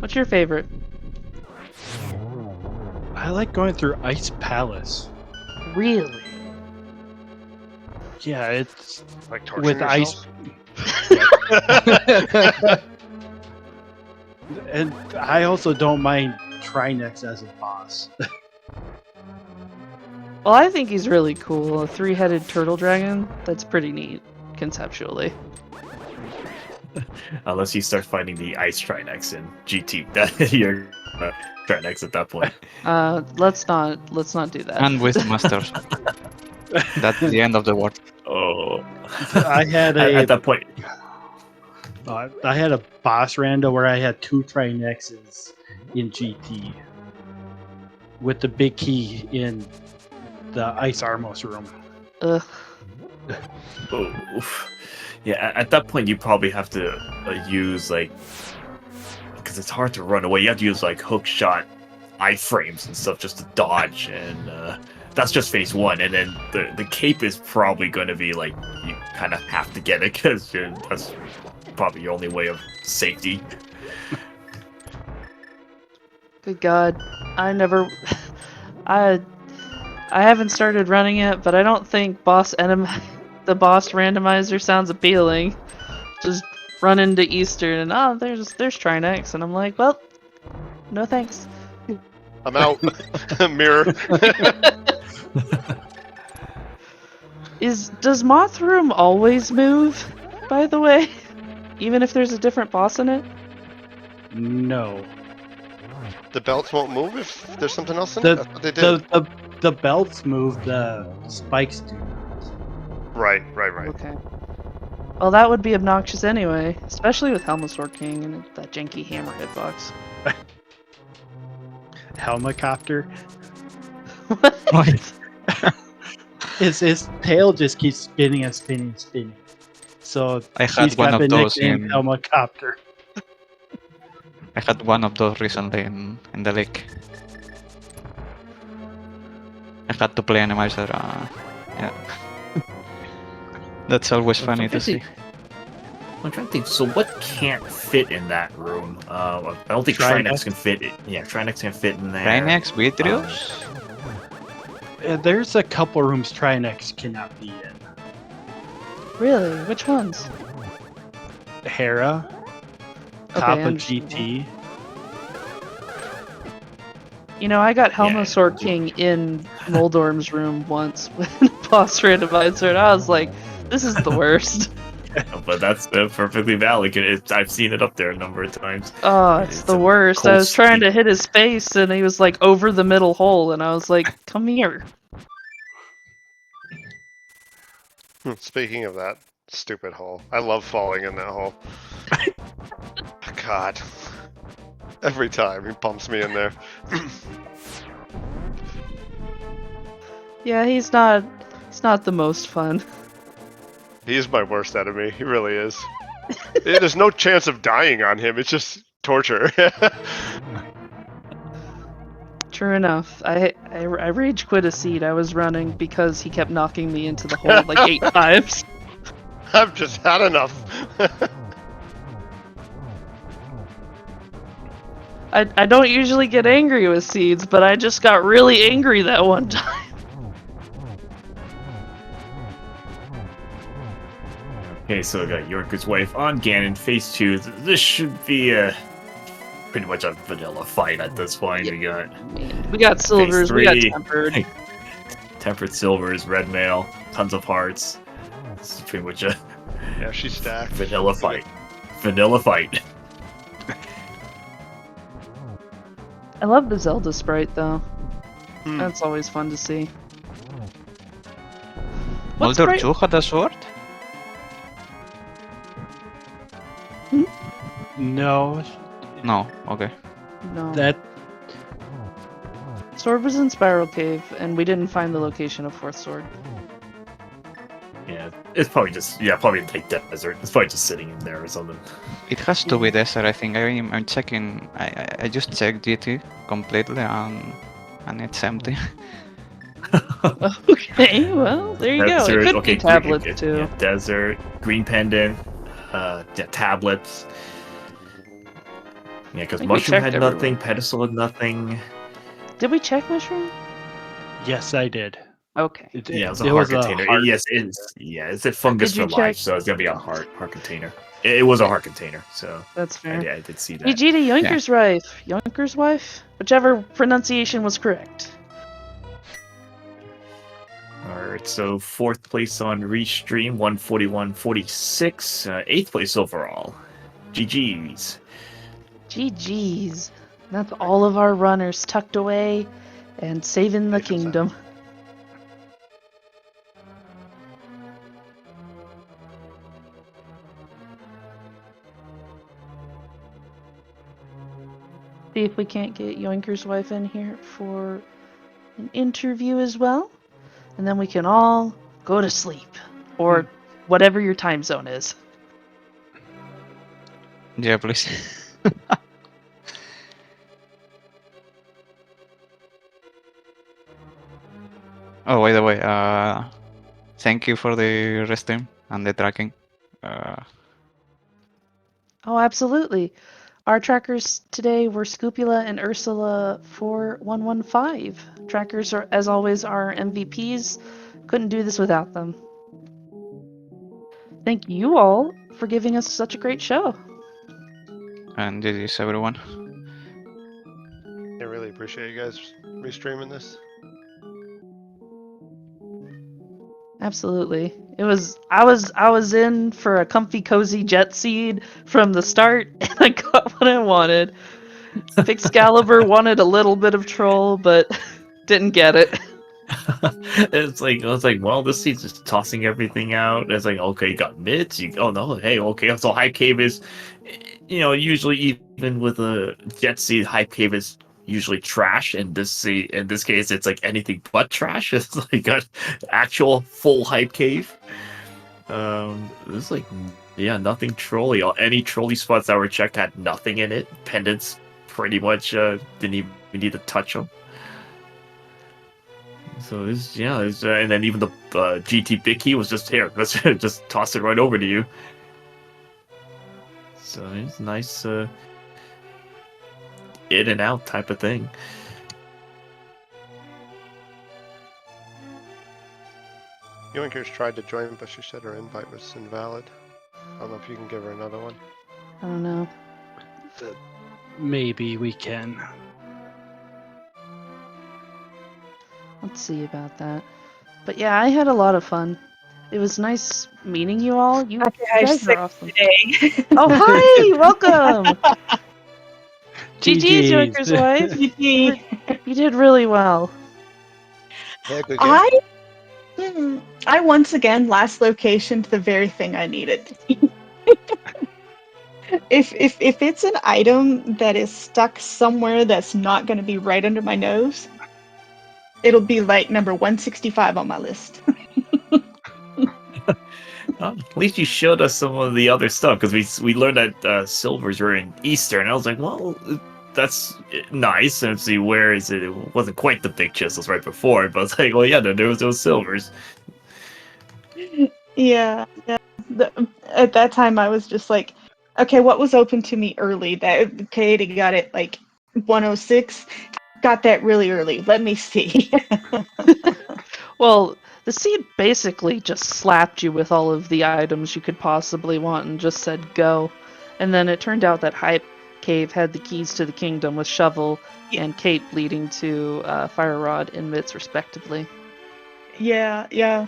What's your favorite? I like going through Ice Palace. Really? Yeah, it's Like torturing with yourself? ice. And I also don't mind Trinex as a boss. Well, I think he's really cool. A 3-headed turtle dragon. That's pretty neat, conceptually. Unless you start fighting the Ice Trinex in GT, that you're Trinex at that point. Let's not do that. And Wisdom Masters. That's the end of the world. Oh, I had at that point, I had a boss rando where I had 2 Trinexes in GT with the big key in the Ice Armos room. Ugh. oof. Yeah, at that point you probably have to use like, because it's hard to run away. You have to use like hook shot iframes and stuff just to dodge, and that's just phase 1. And then the cape is probably going to be like you kind of have to get it because that's probably your only way of safety. Good God, I never. I haven't started running it, but I don't think the boss randomizer sounds appealing. Just run into Eastern and there's Trinex, and I'm like, well, no thanks. I'm out. Mirror. Does Moth Room always move, by the way? Even if there's a different boss in it? No. The belts won't move if there's something else in it? That's what they did. The belts move, the spikes do. Right. Okay. Well, that would be obnoxious anyway, especially with Helmosaur King and that janky hammer hitbox. Helmicopter. What? His tail just keeps spinning and spinning and spinning. So I he's had one got the of those nickname in. Helicopter. I had one of those recently in the league. I had to play Randomizer. Yeah. That's always funny to see. I'm trying to think. So what can't fit in that room? I don't think Trinex? Trinex can fit. Yeah, Trinex can fit in there. Trinex, Vitrios? There's a couple rooms Trinex cannot be in. Really? Which ones? Hera, Okay, Kappa understandable. GT. You know, I got Helma Yeah. Sword King in Moldorm's room once with boss randomizer, and I was like, this is the worst. But that's perfectly valid. I've seen it up there a number of times. Oh, it's the a worst. I cold was trying to state. hit his face, and he was like over the middle hole, and I was like, come here. Speaking of that stupid hole, I love falling in that hole. God. Every time he pumps me in there. Yeah, he's not the most fun. He is my worst enemy. He really is. There's no chance of dying on him. It's just torture. True enough. I rage quit a seed I was running because he kept knocking me into the hole like 8 times. I've just had enough. I don't usually get angry with seeds, but I just got really angry that one time. Okay, so we got Yorker's wife on Ganon, phase 2. This should be pretty much a vanilla fight at this point. Yeah. We got We got silvers, we got 3. tempered. tempered silvers, red mail, tons of hearts. This is pretty much a Yeah, she's stacked. vanilla fight. Vanilla fight. I love the Zelda sprite though. Hmm. That's always fun to see. What Moldor sprite? 2 had a sword? No, No, okay. No. that Sword was in Spiral Cave, and we didn't find the location of Fourth Sword. Yeah, it's probably just probably like desert. It's probably just sitting in there or something. It has to be desert, I think. I'm checking. I just checked GT completely and it's empty. Okay, well, there you go. It could be tablets too. Yeah, desert, green pendant, tablets. Yeah, because think we mushroom checked had nothing, everywhere. pedestal had nothing. Did we check Mushroom? yes, I did. Okay. Yeah, it was a heart container. heart. Yes, it is. Yeah, it's a fungus Did you for life, check- so it's gonna be a heart container. It was a heart container, so That's fair. I did see that. GG to Yoinker's wife. Yoinker's wife? Whichever pronunciation was correct. Alright, so 4th place on Restream, 141.46. 8th place overall. GG's. GG's. That's all of our runners tucked away and saving the Safe and kingdom. See if we can't get Yoinker's wife in here for an interview as well. And then we can all go to sleep. Or whatever your time zone is. Yeah, please. Oh, by the way, thank you for the restream and the tracking. Oh, absolutely. Our trackers today were Scupula and Ursula 4115. Trackers are, as always, our MVPs. Couldn't do this without them. Thank you all for giving us such a great show. And GG's everyone. I really appreciate you guys restreaming this. Absolutely. It was I was in for a comfy cozy jet seed from the start and I got what I wanted. Excalibur wanted a little bit of troll, but didn't get it. It's like I was like, well, this seed's just tossing everything out. It's like, okay, you got mids. Oh no, hey, okay. So Hype Cave is, usually even with a Jet Seed, Hype Cave is usually trash. In this case, it's like anything but trash. It's like an actual full hype cave. There's like nothing trolley. Any trolley spots that were checked had nothing in it. Pendants pretty much didn't even need to touch them. So and then even the GT big key was just here. Let's just toss it right over to you. So it's nice in and out type of thing. Yoinkers tried to join, but she said her invite was invalid. I don't know if you can give her another one. I don't know. Maybe we can. Let's see about that. But yeah, I had a lot of fun. It was nice meeting you all. You guys are awesome. Today. Oh, hi! Welcome! GG's, GG's. Joker's wife. GG. You did really well. Yeah, good game. I once again last location to the very thing I needed. if it's an item that is stuck somewhere that's not going to be right under my nose, it'll be like number 165 on my list. At least you showed us some of the other stuff, because we learned that silvers were in Easter, and I was like, well, that's nice. And see, where is it? It wasn't quite the big chisels right before, but it's like, well, yeah, there was those silvers. Yeah. At that time, I was just like, okay, what was open to me early? That Katie got it like 106. Got that really early. Let me see. Well, the seed basically just slapped you with all of the items you could possibly want and just said go. And then it turned out that Hype Cave had the keys to the kingdom with Shovel and Kate leading to Fire Rod and Mitts respectively. Yeah.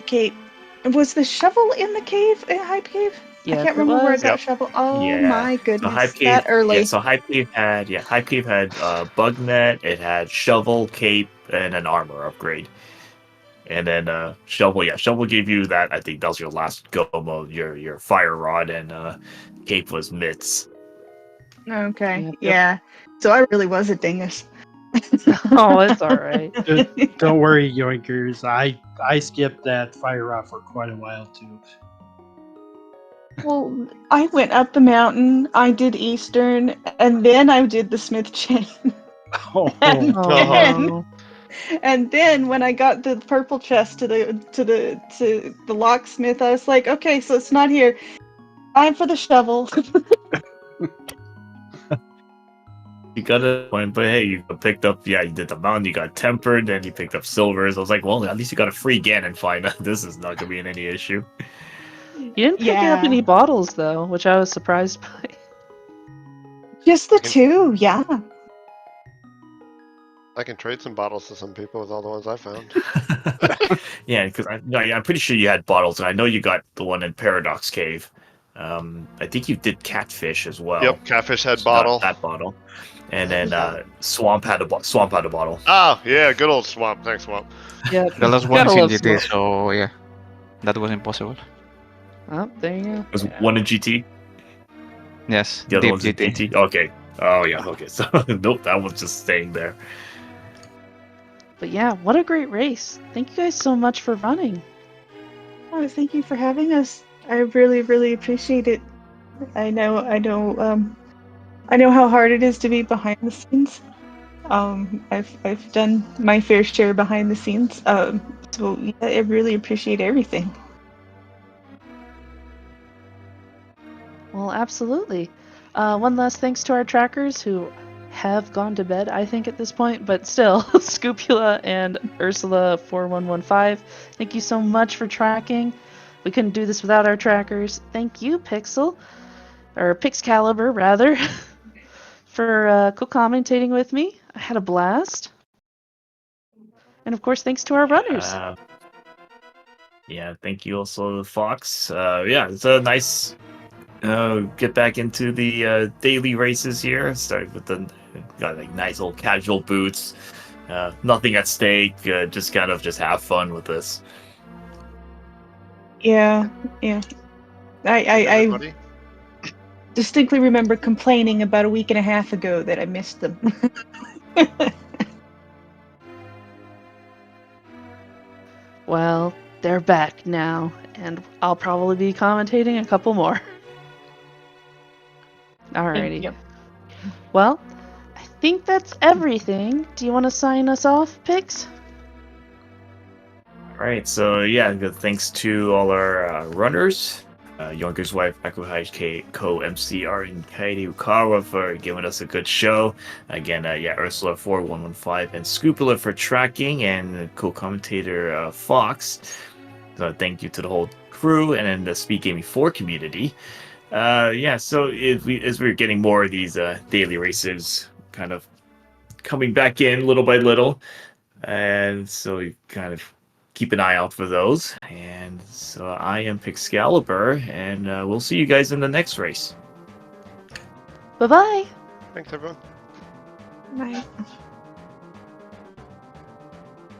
Kate, was the shovel in the cave, in Hype Cave? Yeah, I can't remember where I was. got shovel. Oh Yeah. my So goodness, Hype Cave, that early. Yeah, so Hype Cave had Bug Net, it had Shovel, Cape, and an armor upgrade. And then Shovel gave you that. I think that was your last go mode. Your Fire Rod, and Cape was Mitts. Okay, Yep. yeah. So I really was a dingus. Oh, it's alright. Don't worry, Yoinkers. I skipped that fire rod for quite a while too. Well, I went up the mountain, I did Eastern, and then I did the Smith chain. Oh, And Oh. And then when I got the purple chest to the locksmith, I was like, okay, so it's not here. Time for the shovel. You got a point, but hey, you picked up. Yeah, you did the mountain. You got tempered, then you picked up silvers. I was like, well, at least you got a free Ganon find. This is not gonna be any issue. You didn't pick Yeah. up any bottles, though, which I was surprised by. Just the two, yeah. I can trade some bottles to some people with all the ones I found. Yeah, because I'm pretty sure you had bottles, and I know you got the one in Paradox Cave. I think you did Catfish as well. Yep, Catfish had So bottle. that bottle, and then Swamp had a bottle. Oh, yeah, good old Swamp. Thanks, Swamp. Yeah, The last one is gotta in love GT, Smoke. so yeah, that was impossible. Oh, there you go. Was one in GT? Yes, The other deep one's in GT. GT. Okay. Oh yeah. Okay. So nope, that one's just staying there. But yeah, what a great race. Thank you guys so much for running. Oh, thank you for having us. I really, really appreciate it. I know how hard it is to be behind the scenes. I've done my fair share behind the scenes. So yeah, I really appreciate everything. Well, absolutely. One last thanks to our trackers who have gone to bed, I think, at this point, but still, Scupula and Ursula4115, thank you so much for tracking. We couldn't do this without our trackers. Thank you, Pixel, or Pixcalibur, rather, for co-commentating with me. I had a blast. And of course, thanks to our runners. Yeah, thank you also, Fox. Yeah, it's a nice get back into the daily races here. Started with got like nice old casual boots. Nothing at stake. Just have fun with this. Yeah. I Everybody? distinctly remember complaining about a week and a half ago that I missed them. Well, they're back now, and I'll probably be commentating a couple more. Alrighty. Yep. Well, I think that's everything. Do you want to sign us off, Pix? All right, so yeah, good thanks to all our runners, Yoinker's wife, Akuhai co-MCR, and Kaidi Ukawa for giving us a good show. Again, Ursula4115 and Scoopula for tracking, and co-commentator Fox. So thank you to the whole crew, and then the Speed Gaming 4 community. So as we're getting more of these daily races kind of coming back in little by little, and so you kind of keep an eye out for those. And so I am Pixcalibur, and we'll see you guys in the next race. Bye-bye! Thanks, everyone. Right.